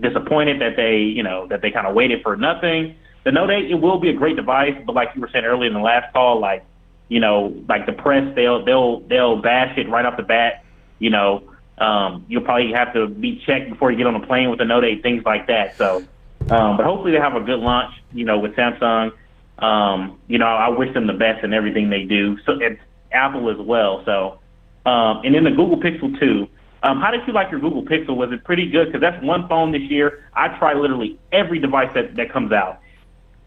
F: disappointed that they kind of waited for nothing. The Note 8, it will be a great device, but like you were saying earlier in the last call, like the press, they'll bash it right off the bat. You'll probably have to be checked before you get on a plane with the Note 8, things like that. So, but hopefully they have a good launch, with Samsung. I wish them the best in everything they do. So it's Apple as well. So, and then the Google Pixel 2. How did you like your Google Pixel? Was it pretty good? Because that's one phone this year. I try literally every device that comes out.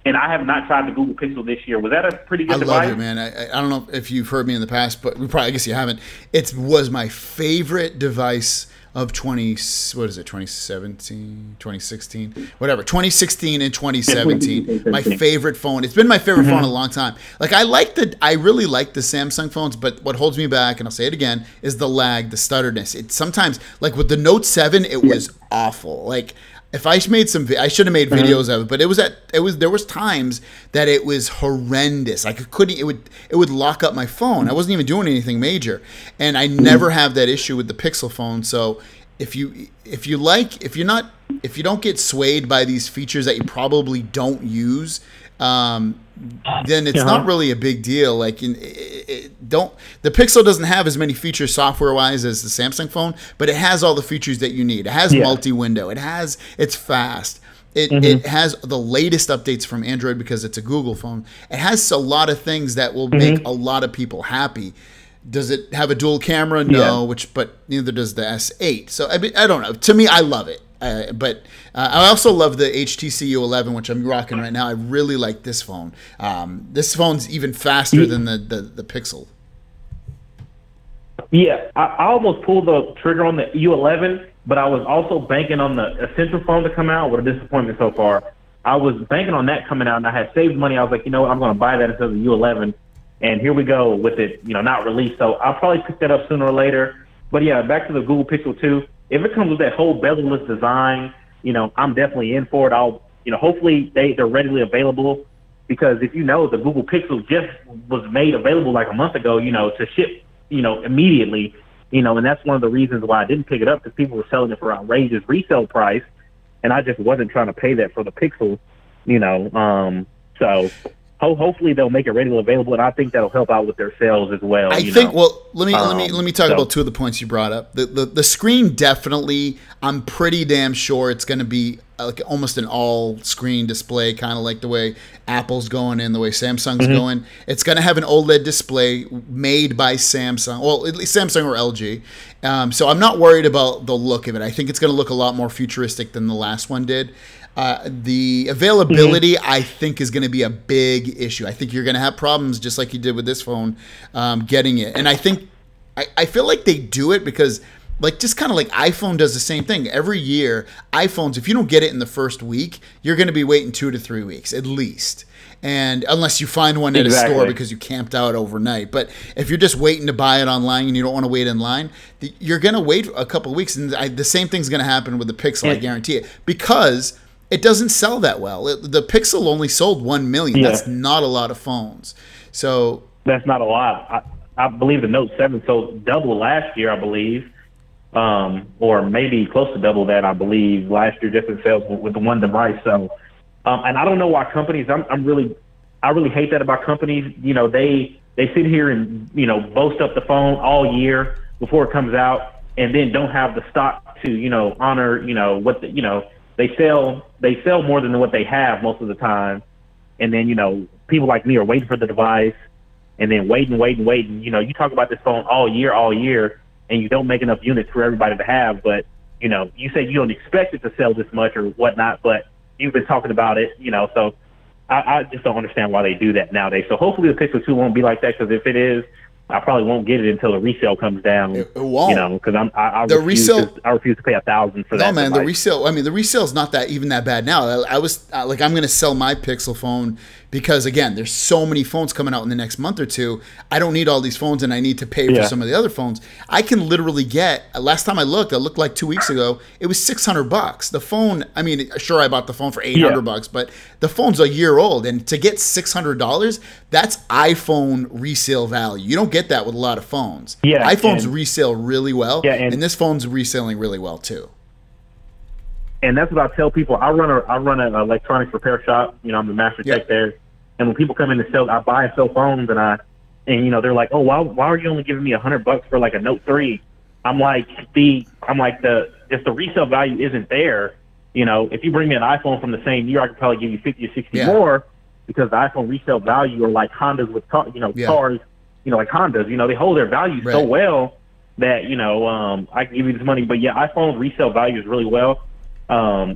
F: And I have not tried the Google Pixel this year. Was that a pretty good device?
A: I love it, man. I don't know if you've heard me in the past, but I guess you haven't. It was my favorite device of 2017, 2016, whatever, 2016 and 2017. My favorite phone. It's been my favorite phone in a long time. Like I really like the Samsung phones, but what holds me back, and I'll say it again, is the lag, the stutterness. It sometimes, like with the Note 7, it was awful. Like if I made I should have made videos of it, but there was times that it was horrendous. Like it would lock up my phone. I wasn't even doing anything major, and I never have that issue with the Pixel phone. So if you don't get swayed by these features that you probably don't use, then it's not really a big deal. Like the Pixel doesn't have as many features software wise as the Samsung phone, but it has all the features that you need. It has multi-window. It's fast. It has the latest updates from Android because it's a Google phone. It has a lot of things that will make a lot of people happy. Does it have a dual camera? No, but neither does the S8. So I don't know. To me, I love it. But I also love the HTC U11, which I'm rocking right now. I really like this phone. This phone's even faster than the Pixel.
F: Yeah, I almost pulled the trigger on the U11, but I was also banking on the Essential phone to come out. What a disappointment so far. I was banking on that coming out, and I had saved money. I was like, you know what, I'm going to buy that instead of the U11. And here we go with it, not released. So I'll probably pick that up sooner or later. But yeah, back to the Google Pixel 2. If it comes with that whole bezel-less design, I'm definitely in for it. Hopefully they're readily available, because if the Google Pixel just was made available like a month ago, to ship, immediately, and that's one of the reasons why I didn't pick it up, because people were selling it for outrageous resale price, and I just wasn't trying to pay that for the Pixel, so hopefully they'll make it readily available, and I think that'll help out with their sales as well.
A: I think. Well, let me talk about two of the points you brought up. The screen, definitely. I'm pretty damn sure it's going to be like almost an all-screen display, kind of like the way Apple's going and the way Samsung's going. It's going to have an OLED display made by Samsung, well, at least Samsung or LG. So I'm not worried about the look of it. I think it's going to look a lot more futuristic than the last one did. The availability, I think, is going to be a big issue. I think you're going to have problems, just like you did with this phone, getting it. And I think, I feel like they do it because, like, just kind of like iPhone does the same thing. Every year, iPhones, if you don't get it in the first week, you're going to be waiting 2 to 3 weeks at least. And unless you find one at a store because you camped out overnight. But if you're just waiting to buy it online and you don't want to wait in line, you're going to wait a couple of weeks. And the same thing's going to happen with the Pixel, I guarantee it. Because it doesn't sell that well. The Pixel only sold 1 million.
F: Yeah.
A: That's not a lot of phones. So
F: That's not a lot. I believe the Note 7 sold double last year, I believe, or maybe close to double that, I believe, last year just in sales with the one device. So, and I don't know why companies. I really hate that about companies. You know, they sit here and boast up the phone all year before it comes out, and then don't have the stock to honor what they sell more than what they have most of the time, and then people like me are waiting for the device. And then waiting. You talk about this phone all year, and you don't make enough units for everybody to have. But, you say you don't expect it to sell this much or whatnot, but you've been talking about it, So I just don't understand why they do that nowadays. So hopefully the Pixel 2 won't be like that, because if it is, I probably won't get it until the resale comes down.
A: It won't.
F: Because I refuse to pay $1,000 for that.
A: No, man,
F: device.
A: the resale. I mean, the resale's not even that bad now. I was like, I'm going to sell my Pixel phone because, again, there's so many phones coming out in the next month or two. I don't need all these phones, and I need to pay for some of the other phones. I can literally get. Last time I looked like 2 weeks ago. It was $600. The phone. I mean, sure, I bought the phone for $800, but the phone's a year old, and to get $600, that's iPhone resale value. You don't get that with a lot of phones.
F: Yeah,
A: iPhones resale really well,
F: and
A: this phone's reselling really well too.
F: And that's what I tell people. I run an electronics repair shop. I'm the master tech there. And when people come in to sell, I buy and sell phones, and they're like, oh, why are you only giving me $100 for like a Note 3? I'm like the resale value isn't there. If you bring me an iPhone from the same year, I could probably give you 50 or 60 more, because the iPhone resale value are like Hondas with cars, like Hondas. They hold their value so well that I can give you this money. But yeah, iPhone resale value is really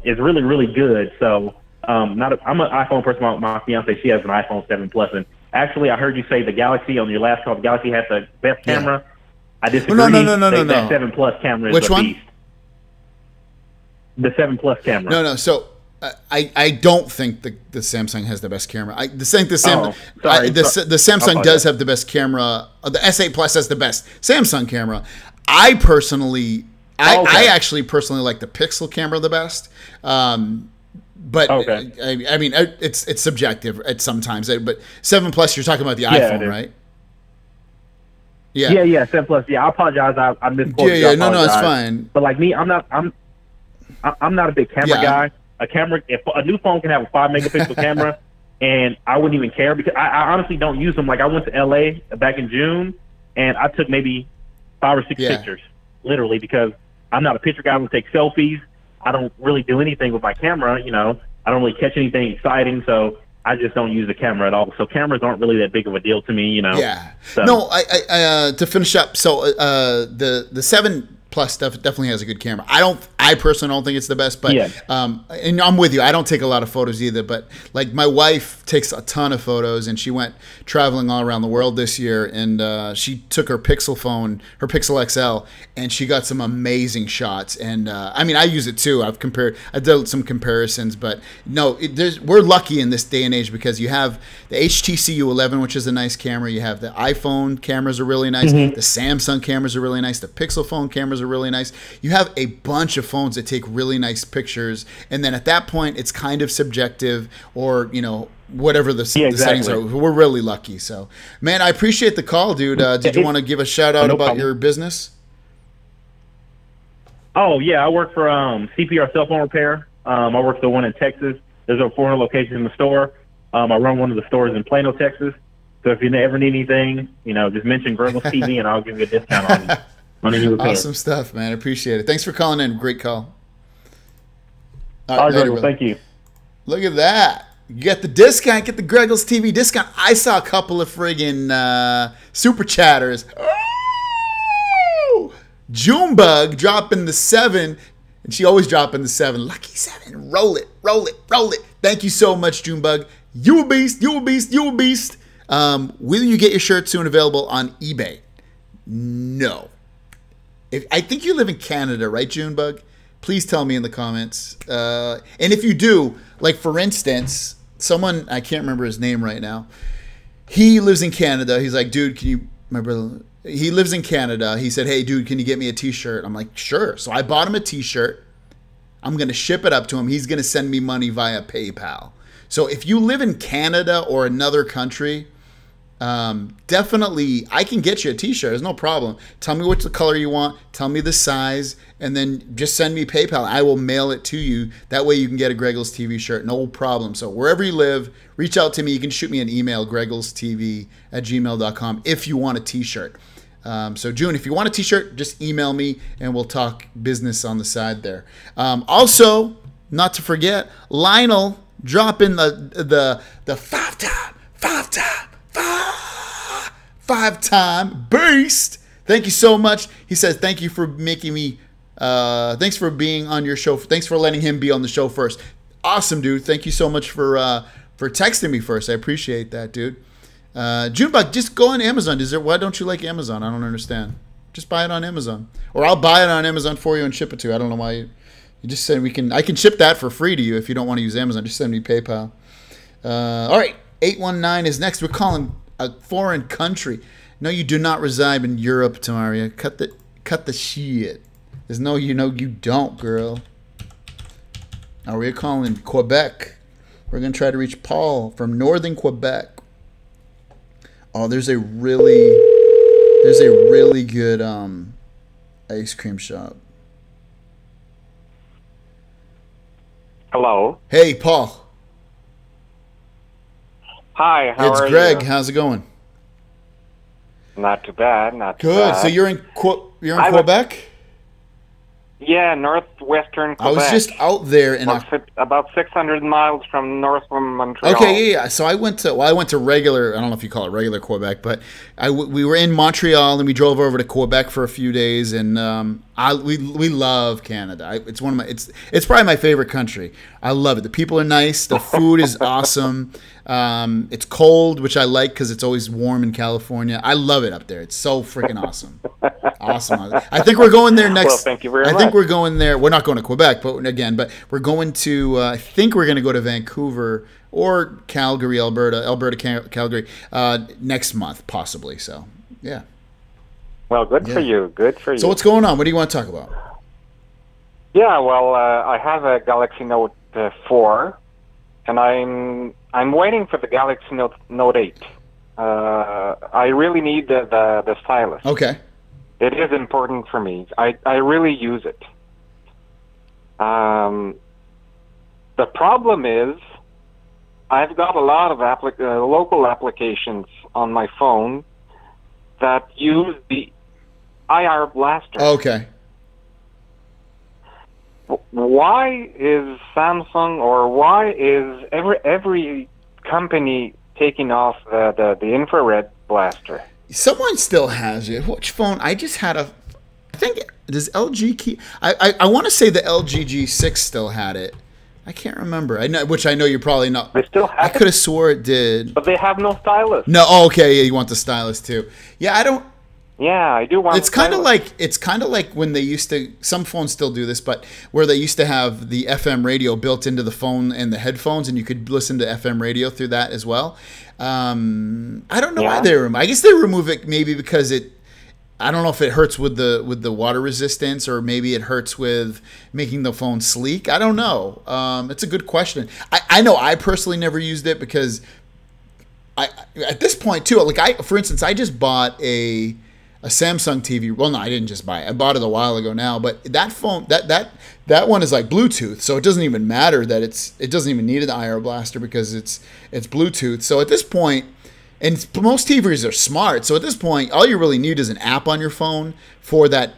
F: is really, really good. So I'm an iPhone person. My fiance, she has an iPhone 7 Plus, and actually I heard you say the Galaxy on your last call. The Galaxy has the best camera. I disagree.
A: No.
F: That 7 Plus camera is
A: Which
F: a
A: one?
F: beast. The 7 Plus camera.
A: No. So I don't think the Samsung has the best camera. The Samsung does have the best camera. The S8 Plus has the best Samsung camera. I actually personally like the Pixel camera the best. But I mean, it's subjective at sometimes. But 7 Plus, you're talking about the iPhone, right?
F: Yeah, 7 Plus. Yeah, I apologize. I misquoted.
A: Yeah. No, it's fine.
F: But like me, I'm not a big camera guy. If a new phone can have a 5 megapixel camera, and I wouldn't even care, because I honestly don't use them. Like I went to LA back in June, and I took maybe 5 or 6 pictures, literally, because I'm not a picture guy. I don't take selfies. I don't really do anything with my camera. I don't really catch anything exciting, so I just don't use the camera at all. So cameras aren't really that big of a deal to me.
A: Yeah.
F: So.
A: No, I to finish up. So the 7 Plus stuff definitely has a good camera. I personally don't think it's the best, but and I'm with you. I don't take a lot of photos either, but like my wife takes a ton of photos, and she went traveling all around the world this year, and she took her Pixel phone, her Pixel XL, and she got some amazing shots. And I mean, I use it too. I did some comparisons, but no, we're lucky in this day and age, because you have the HTC U11, which is a nice camera. You have the iPhone cameras are really nice. The Samsung cameras are really nice. The Pixel phone cameras are really nice. You have a bunch of phones that take really nice pictures, and then at that point it's kind of subjective, or whatever the settings are. We're really lucky. So man, I appreciate the call, dude. Did you want to give a shout out about your business?
F: Oh yeah, I work for CPR Cell Phone Repair. I work for the one in Texas. There's over 400 locations in the store. I run one of the stores in Plano, Texas. So if you ever need anything, just mention GregglesTV and I'll give you a discount on it.
A: Awesome stuff, man. I appreciate it. Thanks for calling in. Great call.
F: All right, thank you.
A: Look at that. You get the discount. Get the GregglesTV discount. I saw a couple of friggin' super chatters. Oh! Junebug dropping the 7, and she always dropping the 7. Lucky 7. Roll it. Thank you so much, Junebug. You a beast. Will you get your shirt soon available on eBay? No. I think you live in Canada, right, Junebug? Please tell me in the comments. And if you do, like for instance, someone, I can't remember his name right now. He lives in Canada. He's like, dude, my brother, he lives in Canada. He said, hey, dude, can you get me a t-shirt? I'm like, sure. So I bought him a t-shirt. I'm going to ship it up to him. He's going to send me money via PayPal. So if you live in Canada or another country, definitely I can get you a t-shirt. There's no problem. Tell me what the color you want. Tell me the size. And then just send me PayPal. I will mail it to you. That way you can get a GregglesTV shirt. No problem. So wherever you live, reach out to me. You can shoot me an email, GregglesTV@gmail.com, if you want a t-shirt. So June, if you want a t-shirt, just email me and we'll talk business on the side there. Also, not to forget, Lionel dropping the five-time beast. Thank you so much. He says thank you for making me. Thanks for being on your show. Thanks for letting him be on the show first. Awesome, dude. Thank you so much for texting me first. I appreciate that, dude. Junebug, just go on Amazon. Why don't you like Amazon? I don't understand. Just buy it on Amazon, or I'll buy it on Amazon for you and ship it to you. I don't know why you just said I can ship that for free to you if you don't want to use Amazon. Just send me PayPal. All right, 819 is next. We're calling a foreign country. No, you do not reside in Europe, Tamaria. Cut the shit. There's no you don't, girl. Now we're calling Quebec. We're gonna try to reach Paul from northern Quebec. Oh, there's a really good ice cream shop.
G: Hello.
A: Hey, Paul.
G: Hi, how are you?
A: It's Greg. How's it going?
G: Not too bad, not too
A: Good.
G: bad.
A: So you're in Quebec?
G: Yeah, northwestern Quebec.
A: I was just out there in
G: about 600 miles from north from Montreal.
A: Okay, yeah. So I went to regular. I don't know if you call it regular Quebec, but we were in Montreal and we drove over to Quebec for a few days, and we love Canada. It's probably my favorite country. I love it. The people are nice. The food is awesome. It's cold, which I like because it's always warm in California. I love it up there. It's so freaking awesome. Awesome. I think we're going there next.
G: Well, thank you very much.
A: I think we're going there. We're not going to Quebec, but we're going to. I think we're going to go to Vancouver or Calgary, Alberta, Calgary next month, possibly. So, yeah.
G: Well, good for you. Good for you.
A: So, what's going on? What do you want to talk about?
G: Yeah, well, I have a Galaxy Note 4, and I'm waiting for the Galaxy Note 8. I really need the stylus.
A: Okay.
G: It is important for me. I really use it. The problem is I've got a lot of local applications on my phone that use the IR blaster.
A: Okay.
G: Why is Samsung or why is every company taking off the infrared blaster?
A: Someone still has it. Which phone? I just had I think, does LG keep... I want to say the LG G6 still had it. I can't remember. I know you're probably not...
G: They still have
A: I could have swore it did.
G: But they have no stylus.
A: No, okay, yeah, you want the stylus too. Yeah, I don't...
G: Yeah, I do want.
A: It's kind of like when they used to. Some phones still do this, but where they used to have the FM radio built into the phone and the headphones, and you could listen to FM radio through that as well. I don't know why they remove. I guess they remove it maybe because it. I don't know if it hurts with the water resistance, or maybe it hurts with making the phone sleek. I don't know. It's a good question. I know I personally never used it because at this point too. Like for instance, I just bought a Samsung TV. Well, no, I didn't just buy it. I bought it a while ago now. But that phone, that one is like Bluetooth, so it doesn't even matter that it doesn't even need an IR blaster because it's Bluetooth. So at this point, and most TVs are smart. So at this point, all you really need is an app on your phone for that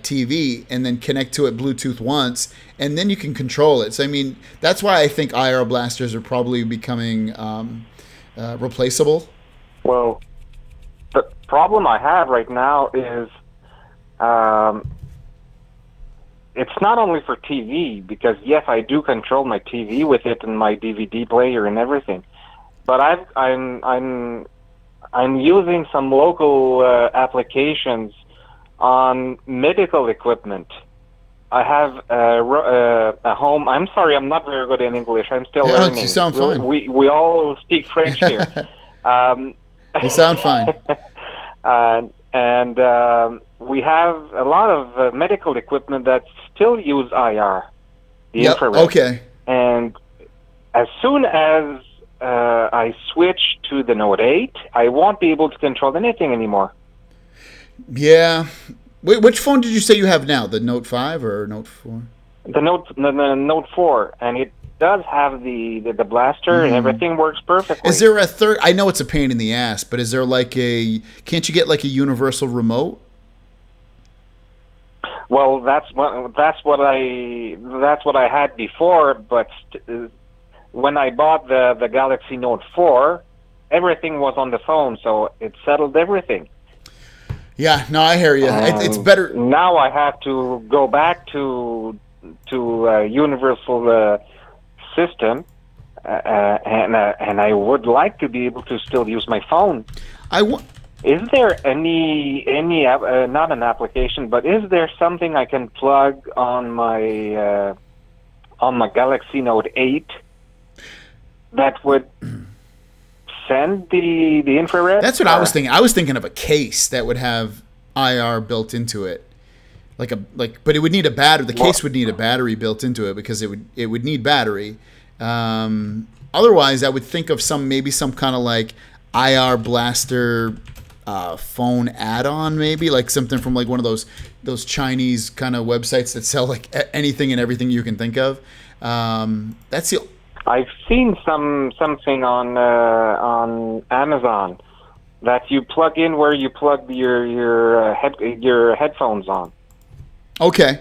A: TV, and then connect to it Bluetooth once, and then you can control it. So I mean, that's why I think IR blasters are probably becoming replaceable.
G: Well, the problem I have right now is it's not only for TV, because yes, I do control my TV with it and my DVD player and everything, but I'm using some local applications on medical equipment. I have a home. I'm sorry, I'm not very good in English. I'm still learning.
A: You sound fine.
G: We all speak French here.
A: You sound fine.
G: And we have a lot of medical equipment that's still use IR, the
A: Yep.
G: infrared.
A: Okay.
G: And as soon as I switch to the Note 8, I won't be able to control anything anymore.
A: Yeah. Wait, which phone did you say you have now? The Note 5 or Note 4?
G: The Note 4, and it does have the blaster, and everything works perfectly.
A: Is there a third? I know it's a pain in the ass, but is there like a? Can't you get like a universal remote?
G: Well, that's what I had before, but when I bought the Galaxy Note 4, everything was on the phone, so it settled everything.
A: Yeah, no, I hear you. It's better.
G: Now I have to go back to a universal system, and I would like to be able to still use my phone. Is there any not an application, but is there something I can plug on my Galaxy Note 8 that would send the infrared?
A: That's what I was thinking. I was thinking of a case that would have IR built into it, but it would need a battery. The case would need a battery built into it because it would need battery. Otherwise, I would think of maybe some kind of like IR blaster phone add-on, maybe like something from like one of those Chinese kind of websites that sell like anything and everything you can think of. That's the.
G: I've seen something on Amazon that you plug in where you plug your headphones on.
A: Okay.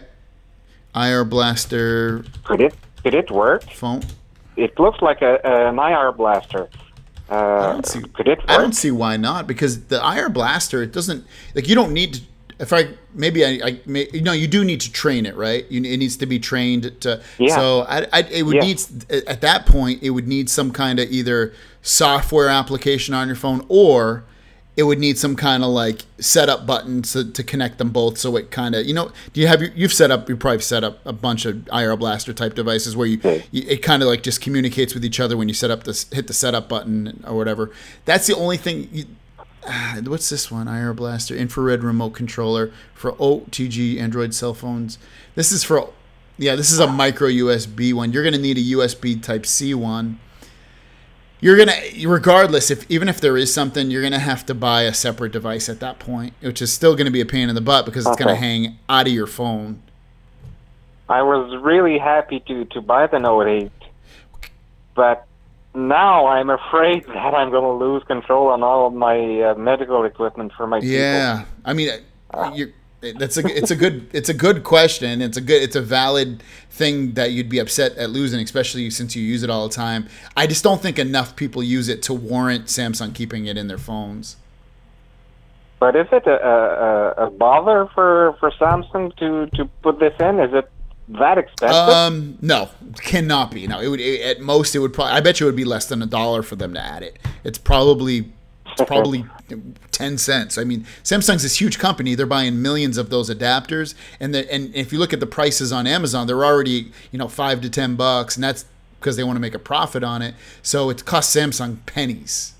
A: IR blaster.
G: Could it work?
A: Phone.
G: It looks like an IR blaster. Could it work?
A: I don't see why not, because the IR blaster, it doesn't, like, you don't need to, you do need to train it, right? It needs to be trained to.
G: Yeah.
A: So it would need, at that point, it would need some kind of either software application on your phone, or it would need some kind of like setup button to connect them both. So it kind of, you've probably set up a bunch of IR blaster type devices where it kind of like just communicates with each other when you hit the setup button or whatever. That's the only thing. What's this one? IR blaster infrared remote controller for OTG Android cell phones. This is a micro USB one. You're going to need a USB type C one. Regardless, even if there is something, you're gonna have to buy a separate device at that point, which is still gonna be a pain in the butt because it's gonna hang out of your phone.
G: I was really happy to buy the Note 8, but now I'm afraid that I'm gonna lose control on all of my medical equipment for my people.
A: Yeah, I mean, it's a good question. It's a valid thing that you'd be upset at losing, especially since you use it all the time. I just don't think enough people use it to warrant Samsung keeping it in their phones.
G: But is it a bother for Samsung to put this in? Is it that expensive?
A: No, cannot be. No, at most it would probably. I bet you it would be less than $1 for them to add it. It's probably 10 cents. I mean, Samsung's this huge company. They're buying millions of those adapters, and if you look at the prices on Amazon, they're already $5 to $10, and that's because they want to make a profit on it. So it costs Samsung pennies.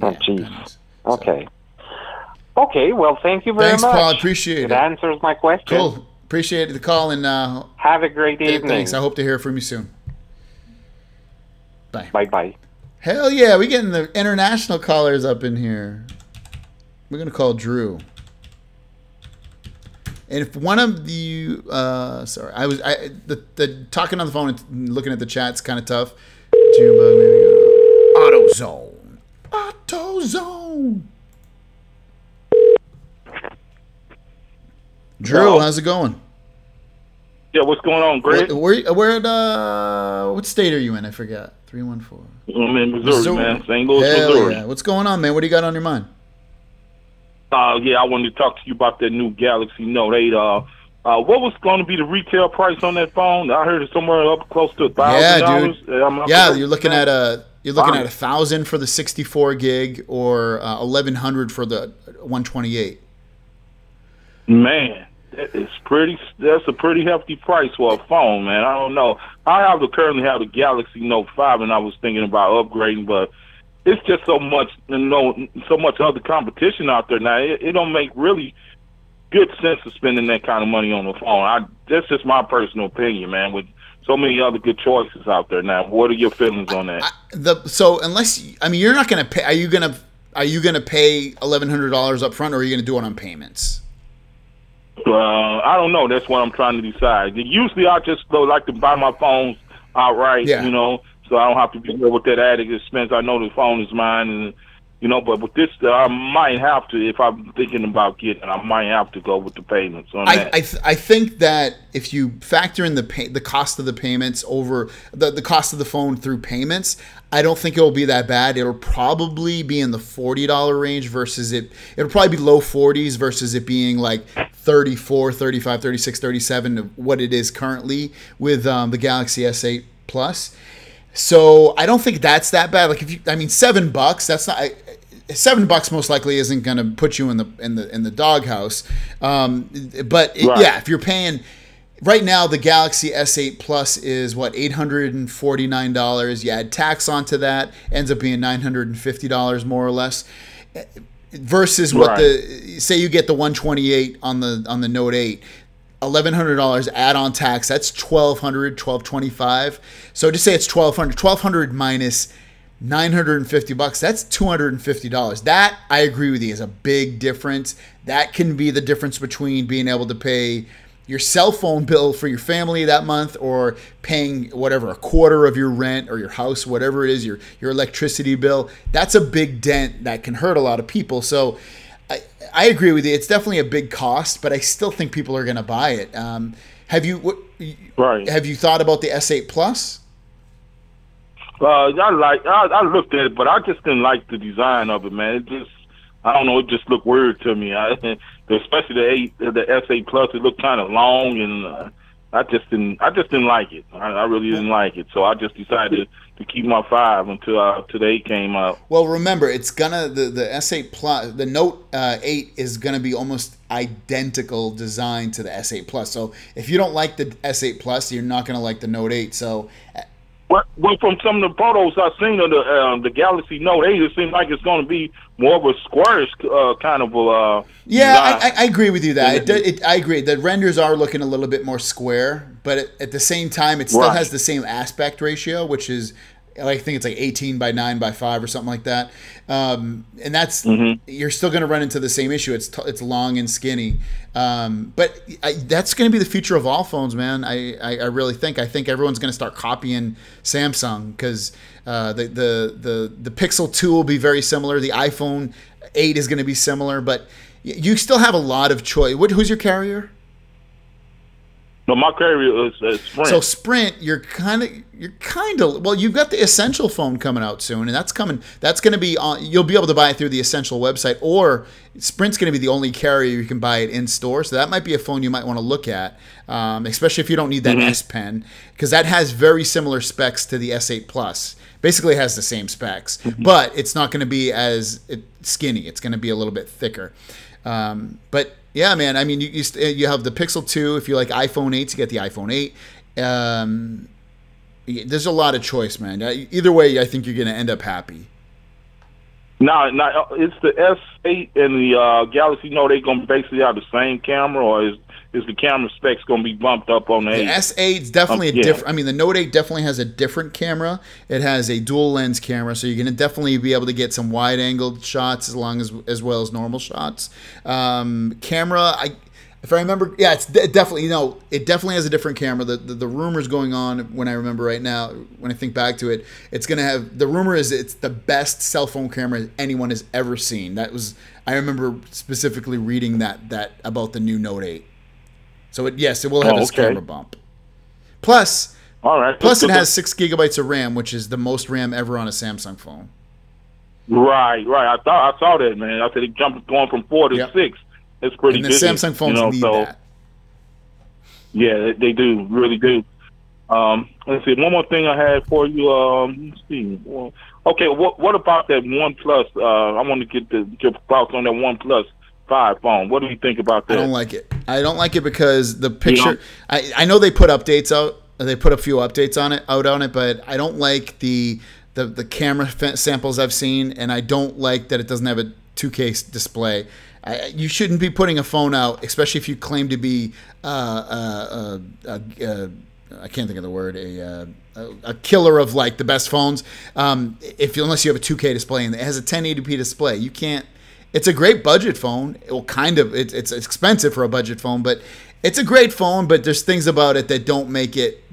G: Oh, jeez. Okay. Okay. Well, thank you very much.
A: Thanks, Paul. Appreciate it.
G: It answers my question.
A: Cool. Appreciate the call, and
G: have a great evening.
A: Thanks. I hope to hear from you soon. Bye.
G: Bye.
A: Hell yeah, we getting the international callers up in here. We're gonna call Drew. And if one of you, sorry, the talking on the phone and looking at the chat's kind of tough. AutoZone. Drew, how's it going?
H: Yeah, what's going on, Greg?
A: What state are you in? I forgot. 314.
H: I'm in Missouri, man. St. Louis, Missouri.
A: Yeah. What's going on, man? What do you got on your mind?
H: Yeah, I wanted to talk to you about that new Galaxy Note 8. What was going to be the retail price on that phone? I heard it somewhere up close to $1,000.
A: Yeah, dude. Yeah, you're looking at $1,000 for the 64 gig or $1,100 for the 128.
H: Man, that's a pretty hefty price for a phone, man. I don't know. I currently have the Galaxy Note 5, and I was thinking about upgrading, but it's just so much other competition out there now. It don't make really good sense of spending that kind of money on the phone. That's just my personal opinion, man. With so many other good choices out there now, what are your feelings on that?
A: You're not going to pay. Are you going to pay $1,100 up front, or are you going to do it on payments?
H: I don't know. That's what I'm trying to decide. Usually, I just like to buy my phones outright,
A: Yeah.
H: So I don't have to deal with that added expense. I know the phone is mine, and but with this, I might have to, if I'm thinking about getting, I might have to go with the payments on that.
A: I think that if you factor in the cost of the payments over the cost of the phone through payments, I don't think it'll be that bad. It'll probably be in the $40 range versus it'll probably be low 40s versus it being like 34, 35, 36, 37 of what it is currently with the Galaxy S8 Plus. So I don't think that's that bad. Like $7, that's not $7 most likely isn't going to put you in the doghouse. But if you're paying right now, the Galaxy S8 Plus is what, $849. You add tax onto that, ends up being $950 more or less. Versus what say you get the 128 on the Note 8. $1,100 add-on tax, that's $1,200, $1,225. So just say it's $1,200 minus $950, that's $250. That, I agree with you, is a big difference. That can be the difference between being able to pay your cell phone bill for your family that month, or paying whatever, a quarter of your rent or your house, whatever it is, your electricity bill. That's a big dent that can hurt a lot of people. So I agree with you. It's definitely a big cost, but I still think people are going to buy it. Have you thought about the S8 Plus?
H: I looked at it, but I just didn't like the design of it, man. I don't know, it just looked weird to me. Especially the S8 Plus, it looked kind of long, and I just didn't like it. I really didn't like it, so I just decided to keep my 5 until the 8 came out.
A: Well, remember, it's gonna the S8 Plus, the Note 8 is gonna be almost identical design to the S8 Plus. So if you don't like the S8 Plus, you're not gonna like the Note 8. So.
H: Well, from some of the photos I've seen of the Galaxy Note 8, it seems like it's going to be more of a squarish kind of
A: design. I agree with you that. I agree. The renders are looking a little bit more square, but at the same time, it still has the same aspect ratio, which is, I think it's like 18 by 9 by 5 or something like that. And that's you're still going to run into the same issue. It's long and skinny. But that's going to be the future of all phones, man. I really think. I think everyone's going to start copying Samsung, because the Pixel 2 will be very similar. The iPhone 8 is going to be similar, but you still have a lot of choice. Who's your carrier?
H: No, my carrier is Sprint.
A: So Sprint, you're kind of well, you've got the Essential phone coming out soon, and that's coming. That's going to be on. You'll be able to buy it through the Essential website, or Sprint's going to be the only carrier you can buy it in store. So that might be a phone you might want to look at, especially if you don't need that S Pen, because that has very similar specs to the S8 Plus. Basically, it has the same specs, but it's not going to be as skinny. It's going to be a little bit thicker, but. Yeah, man. I mean, you have the Pixel 2. If you like iPhone 8s, you get the iPhone 8. There's a lot of choice, man. Either way, I think you're going to end up happy.
H: Now, it's the S8 and the Galaxy Note 8 going to basically have the same camera, or is the camera specs going to be bumped up on the 8? The
A: S8 is definitely a different. I mean, the Note 8 definitely has a different camera. It has a dual lens camera, so you're going to definitely be able to get some wide-angled shots as well as normal shots. Camera, if I remember, yeah, it definitely has a different camera. The rumors going on, when I remember right now, when I think back to it, it's going to have, the rumor is it's the best cell phone camera anyone has ever seen. I remember specifically reading that about the new Note 8. So it will have its camera bump. Plus, it has 6 gigabytes of RAM, which is the most RAM ever on a Samsung phone.
H: Right. I saw that, man. I said it going from 4 to 6. It's pretty good.
A: And the Samsung phones need that.
H: Yeah, they do, really do. Let's see. One more thing I had for you. Let's see. Well, okay, what about that OnePlus? I want to get your thoughts on that OnePlus 5 phone. What do you think about that?
A: I don't like it. I don't like it because the picture. I know they put updates out. They put a few updates on it, but I don't like the camera samples I've seen, and I don't like that it doesn't have a 2K display. You shouldn't be putting a phone out, especially if you claim to be I can't think of the word, a killer of like the best phones. Unless you have a 2K display and it has a 1080p display, you can't. It's a great budget phone. Well, kind of. It's expensive for a budget phone, but it's a great phone. But there's things about it that don't make it.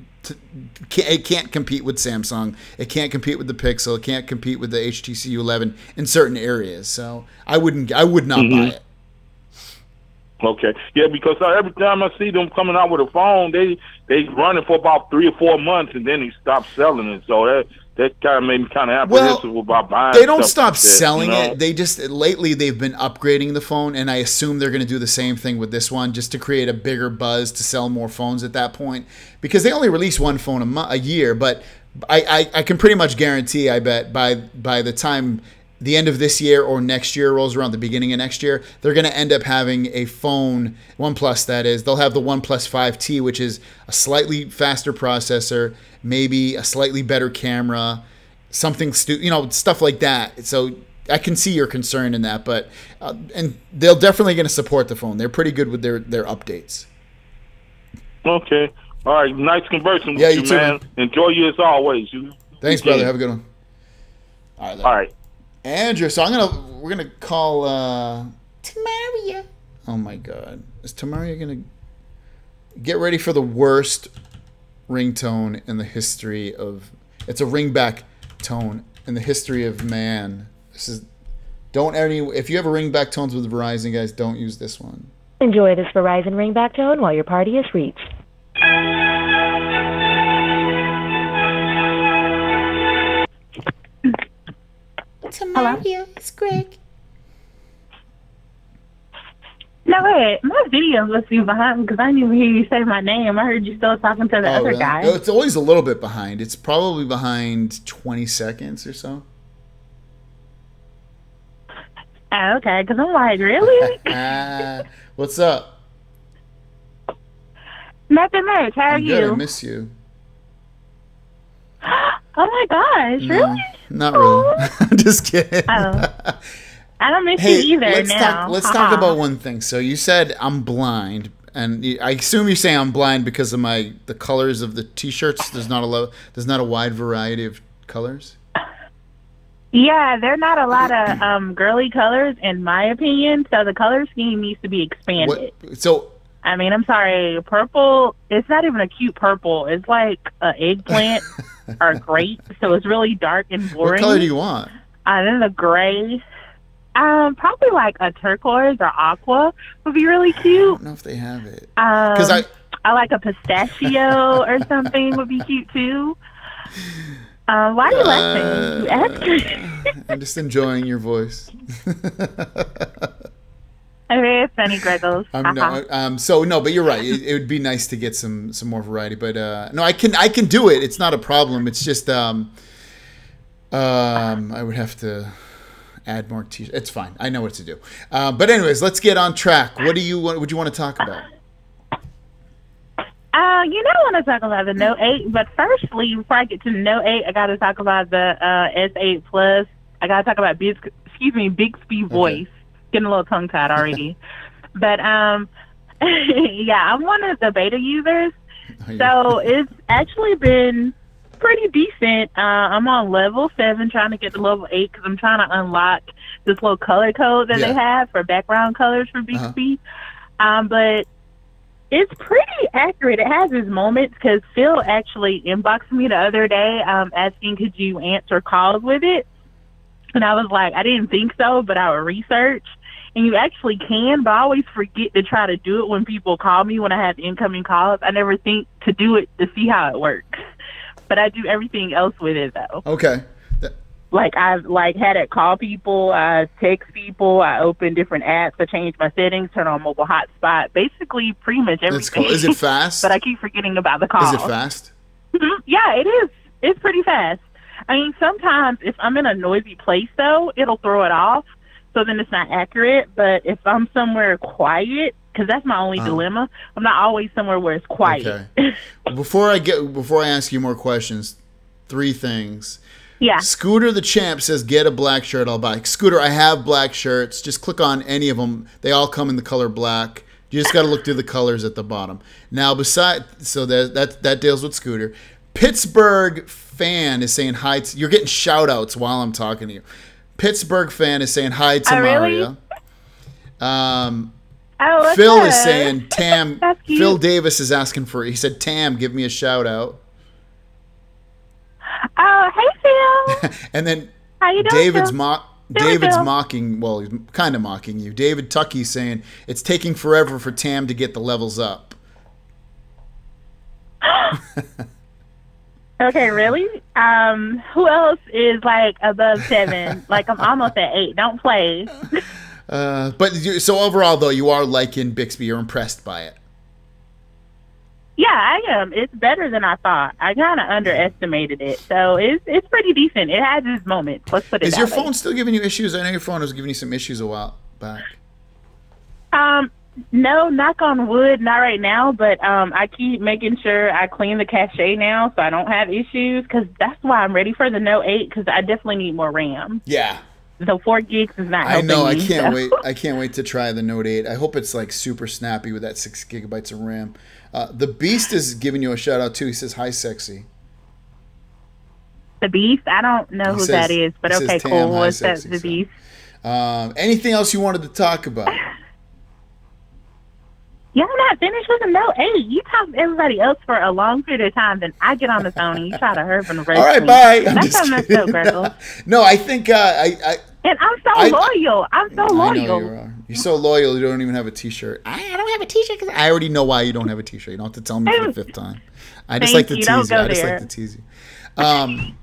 A: It can't compete with Samsung. It can't compete with the Pixel. It can't compete with the HTC U11 in certain areas. So I would not buy it.
H: Okay, yeah, because every time I see them coming out with a phone, they run it for about 3 or 4 months and then they stop selling it. So that kind of made me kind of apprehensive about buying.
A: They don't stop
H: like
A: selling
H: that,
A: it. They just lately they've been upgrading the phone, and I assume they're going to do the same thing with this one, just to create a bigger buzz to sell more phones at that point. Because they only release one phone a year, but I can pretty much guarantee, I bet by the time the end of this year or next year rolls around, the beginning of next year, they're going to end up having a phone, OnePlus that is. They'll have the OnePlus 5T, which is a slightly faster processor, maybe a slightly better camera, something stuff like that. So I can see your concern in that, but and they're definitely going to support the phone. They're pretty good with their updates.
H: Okay. All right. Nice conversing with you,
A: too,
H: man. Enjoy you as always.
A: Thanks, brother. Have a good one.
H: All right.
A: Andrew, so we're gonna call Tamaria. Oh my God, is Tamaria gonna get ready for the worst ringtone in the history of? It's a ringback tone in the history of man. This is if you have a ringback tones with Verizon, guys, don't use this one.
I: Enjoy this Verizon ringback tone while your party is reached.
J: Hello? It's Greg.
K: No, wait. My video must be behind because I didn't even hear you say my name. I heard you still talking to the other guy.
A: No, it's always a little bit behind. It's probably behind 20 seconds or so.
K: Oh, okay, because I'm like, really?
A: What's up?
K: Nothing much. How are you?
A: Good. I miss you.
K: Oh my gosh,
A: No,
K: really?
A: Not really. I'm just kidding.
K: Oh. I don't miss you either
A: let's talk about one thing. So you said I'm blind, and I assume you say I'm blind because of the colors of the T-shirts. There's not a wide variety of colors.
K: Yeah, there are not a lot of girly colors, in my opinion. So the color scheme needs to be expanded. I mean, I'm sorry, purple. It's not even a cute purple. It's like an eggplant or grape. So it's really dark and boring.
A: What color do you want?
K: Then the gray. Probably like a turquoise or aqua would be really cute.
A: I don't know if they have it.
K: Because I like a pistachio or something would be cute too. Why are you laughing? You asked.
A: I'm just enjoying your voice.
K: Okay, it's funny, Greggles.
A: But you're right. It would be nice to get some more variety. But no, I can do it. It's not a problem. It's just I would have to add more T-shirts. It's fine. I know what to do. But anyways, let's get on track. What would you want to talk about?
K: I want to talk about the Note 8, but firstly, before I get to the Note 8, I got to talk about the S8 Plus. I got to talk about Bixby Voice. Getting a little tongue-tied already. But, yeah, I'm one of the beta users, so it's actually been pretty decent. I'm on level 7 trying to get to level 8 because I'm trying to unlock this little color code that they have for background colors for Bixby. But it's pretty accurate. It has its moments because Phil actually inboxed me the other day asking could you answer calls with it. And I was like, I didn't think so, but I would research. And you actually can, but I always forget to try to do it when people call me when I have incoming calls. I never think to do it to see how it works. But I do everything else with it, though.
A: Okay.
K: Like, I've had it call people, I text people, I open different apps, I change my settings, turn on mobile hotspot, basically pretty much everything.
A: That's cool. Is it fast?
K: But I keep forgetting about the calls.
A: Is it fast?
K: Yeah, it is. It's pretty fast. I mean, sometimes if I'm in a noisy place, though, it'll throw it off, so then it's not accurate. But if I'm somewhere quiet, because that's my only dilemma, I'm not always somewhere where it's quiet.
A: Okay. Before I ask you more questions, 3 things.
K: Yeah.
A: Scooter the Champ says, get a black shirt, I'll buy. Scooter, I have black shirts. Just click on any of them. They all come in the color black. You just got to look through the colors at the bottom. Now, so that deals with Scooter. Pittsburgh fan is saying hi. You're getting shout-outs while I'm talking to you. Pittsburgh fan is saying hi to Maria. Phil is saying, Tam. Phil Davis is asking he said, Tam, give me a shout-out.
K: Oh, hey, Phil.
A: And then
K: how you doing,
A: David's
K: Phil?
A: mocking, well, he's kind of mocking you. David Tuckey's saying, it's taking forever for Tam to get the levels up.
K: Okay, really? Who else is like above 7? Like I'm almost at 8. Don't play.
A: So overall, though, you are liking Bixby. You're impressed by it.
K: Yeah, I am. It's better than I thought. I kind of underestimated it, so it's pretty decent. It has its moments. Let's put it.
A: Is
K: that
A: your
K: way.
A: phone still giving you issues? I know your phone was giving you some issues a while back.
K: No, knock on wood, not right now. But I keep making sure I clean the cache now, so I don't have issues. Because that's why I'm ready for the Note 8. Because I definitely need more RAM.
A: Yeah.
K: The 4 gigs is not helping
A: I know.
K: me,
A: I can't
K: so.
A: wait. I can't wait to try the Note 8. I hope it's like super snappy with that 6 gigabytes of RAM. The Beast is giving you a shout out too. He says, "Hi, sexy."
K: The Beast? I don't know who that is, but okay, cool. What's that? The Beast?
A: Anything else you wanted to talk about?
K: Y'all not finished with the Note 8. You talk to everybody else for a long period of time, then I get on the phone and you try to hurt and roast
A: All right,
K: me.
A: bye.
K: That's how messed up, Greggles.
A: No, I think
K: And I'm so loyal. I'm so loyal.
A: I know you are. You're so loyal. You don't even have a T-shirt. I don't have a T-shirt because I already know why you don't have a T-shirt. You don't have to tell me for the 5th time. I just like to tease you. I just like to tease you.
K: I'm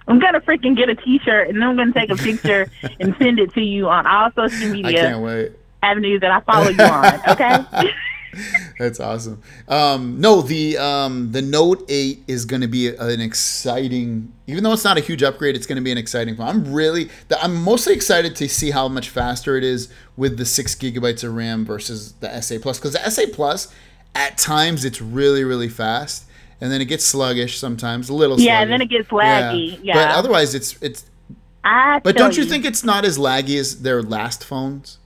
K: gonna freaking get a T-shirt and then I'm gonna take a picture and send it to you on all social media.
A: I can't wait.
K: Avenues that I follow you on. Okay.
A: That's awesome. No, the Note 8 is going to be an exciting, even though it's not a huge upgrade, it's going to be an exciting phone. I'm mostly excited to see how much faster it is with the 6 gigabytes of RAM versus the SA Plus, because the SA Plus, at times, it's really, really fast, and then it gets sluggish sometimes, a little sluggish.
K: Yeah, and then it gets laggy. Yeah.
A: But otherwise, it's. But don't you think it's not as laggy as their last phones?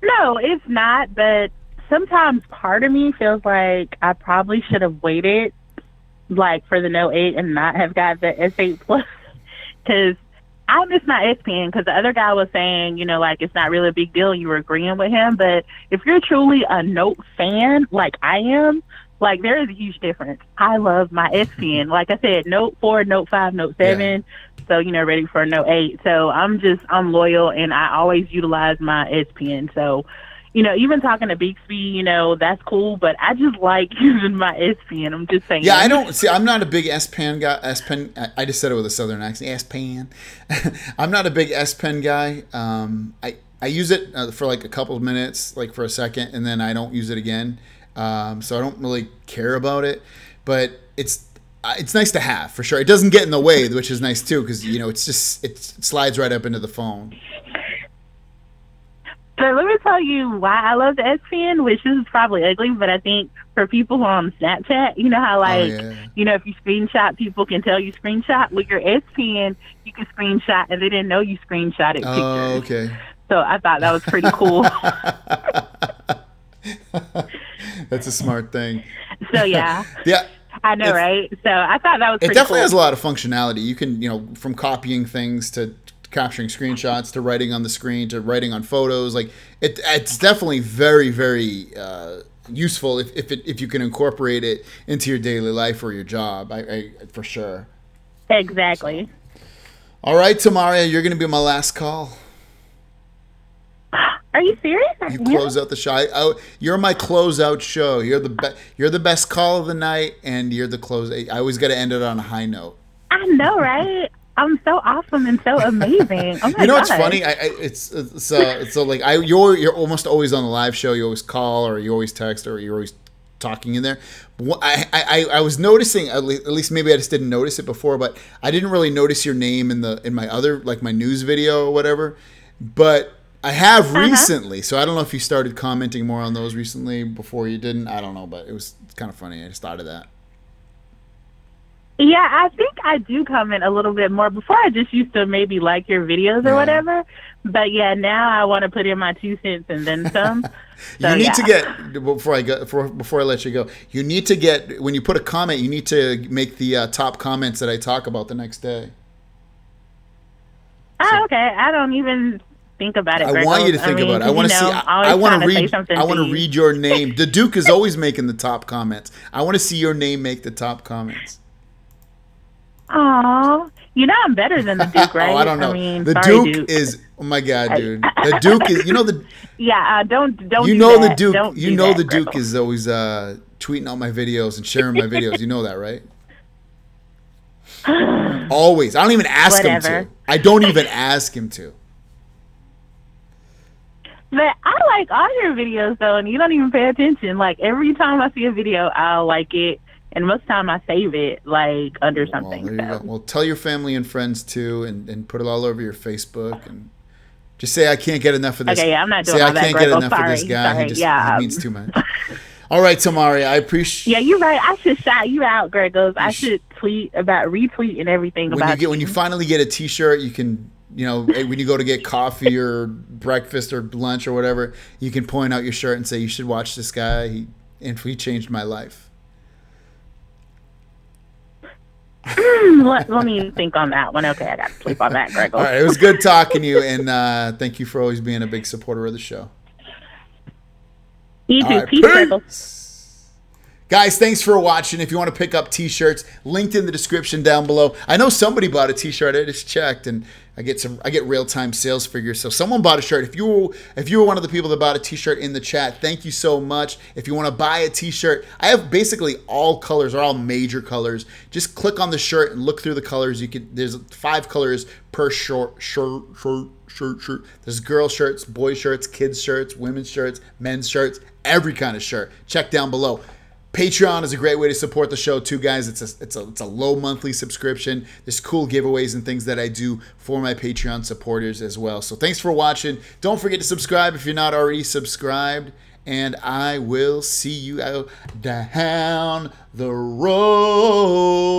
K: No, it's not, but sometimes part of me feels like I probably should have waited like for the Note 8 and not have got the S8 Plus, because I miss my S Pen, because the other guy was saying, like it's not really a big deal. You were agreeing with him, but if you're truly a Note fan like I am, like there is a huge difference. I love my S Pen. Like I said, Note 4, Note 5, Note 7. Yeah. So, ready for a Note 8. So I'm loyal and I always utilize my S Pen. So, even talking to Bixby, that's cool, but I just like using my S Pen. I'm just saying.
A: Yeah, I'm not a big S Pen guy. S Pen, I just said it with a southern accent. S Pen. I'm not a big S Pen guy. I use it for like a couple of minutes, like for a second, and then I don't use it again. So I don't really care about it, but it's nice to have for sure. It doesn't get in the way, which is nice too, because it slides right up into the phone.
K: So let me tell you why I love the S Pen, which is probably ugly, but I think for people on Snapchat, you know how if you screenshot, people can tell you screenshot. With your S Pen, you can screenshot, and they didn't know you screenshotted pictures.
A: Oh, okay.
K: So I thought that was pretty cool.
A: That's a smart thing.
K: So yeah.
A: Yeah.
K: I know, right? So I thought that was pretty cool.
A: It definitely has a lot of functionality. You can, from copying things to capturing screenshots to writing on the screen to writing on photos. Like it's definitely very, very useful if you can incorporate it into your daily life or your job. I for sure.
K: Exactly.
A: So. All right, Tamaria, you're going to be my last call.
K: Are you serious?
A: You close out the show. You're my closeout show. You're the best call of the night, and you're the close. I always got to end it on a high note.
K: I know, right? I'm so awesome and so amazing. Oh my
A: what's funny? You're almost always on the live show. You always call, or you always text, or you're always talking in there. I was noticing, at least maybe I just didn't notice it before, but I didn't really notice your name in my other, like my news video or whatever. But I have recently, so I don't know if you started commenting more on those recently before you didn't. I don't know, but it was kind of funny. I just thought of that.
K: Yeah, I think I do comment a little bit more. Before I just used to maybe like your videos or whatever. But yeah, now I want to put in my 2 cents and then some. So,
A: you need to get before I let you go. You need to get, when you put a comment, you need to make the top comments that I talk about the next day.
K: Oh, okay. I don't even think about it.
A: I want you to think about it. I want to see. I want to read. I want to read your name. The Duke is always making the top comments. I want to see your name make the top comments.
K: Aw, you know I'm better than the Duke, right?
A: Oh, I don't know.
K: I mean,
A: the
K: sorry,
A: Duke is. Oh my God, dude. The Duke is. You know the.
K: Yeah, don't.
A: You
K: do
A: know
K: that.
A: the Duke.
K: Don't
A: You
K: do
A: know
K: that,
A: the Duke
K: Greggles.
A: is always tweeting out my videos and sharing my videos. You know that, right? Always. I don't even ask him to. I don't even ask him to.
K: But I like all your videos though, and you don't even pay attention. Like every time I see a video, I'll like it, and most of the time I save it like under something.
A: Well, there you go. Well, tell your family and friends too, and put it all over your Facebook, and just say I can't get enough of this.
K: Okay, yeah, I'm not doing
A: say
K: all
A: I
K: that,
A: can't get enough
K: sorry,
A: of this guy.
K: sorry,
A: He just
K: yeah.
A: he means too much. All right, Tamari, I appreciate.
K: Yeah, you're right. I should shout you out, Greggles. I should retweet and everything about
A: when you finally get a T-shirt, you can, you know, when you go to get coffee or breakfast or lunch or whatever, you can point out your shirt and say you should watch this guy. He changed my life.
K: let me think on that one. Okay, I got to sleep on that, Greggles.
A: All right, it was good talking to you, and thank you for always being a big supporter of the show.
K: You too.
A: All right,
K: Peace, Greggles.
A: Guys, thanks for watching. If you want to pick up T-shirts, linked in the description down below. I know somebody bought a T-shirt. I just checked, and I get real-time sales figures. So someone bought a shirt. If you were one of the people that bought a T-shirt in the chat, thank you so much. If you want to buy a T-shirt, I have basically all colors, or all major colors. Just click on the shirt and look through the colors. There's 5 colors per shirt. There's girl shirts, boy shirts, kids shirts, women's shirts, men's shirts, every kind of shirt. Check down below. Patreon is a great way to support the show too, guys. It's a low monthly subscription. There's cool giveaways and things that I do for my Patreon supporters as well. So thanks for watching. Don't forget to subscribe if you're not already subscribed. And I will see you out down the road.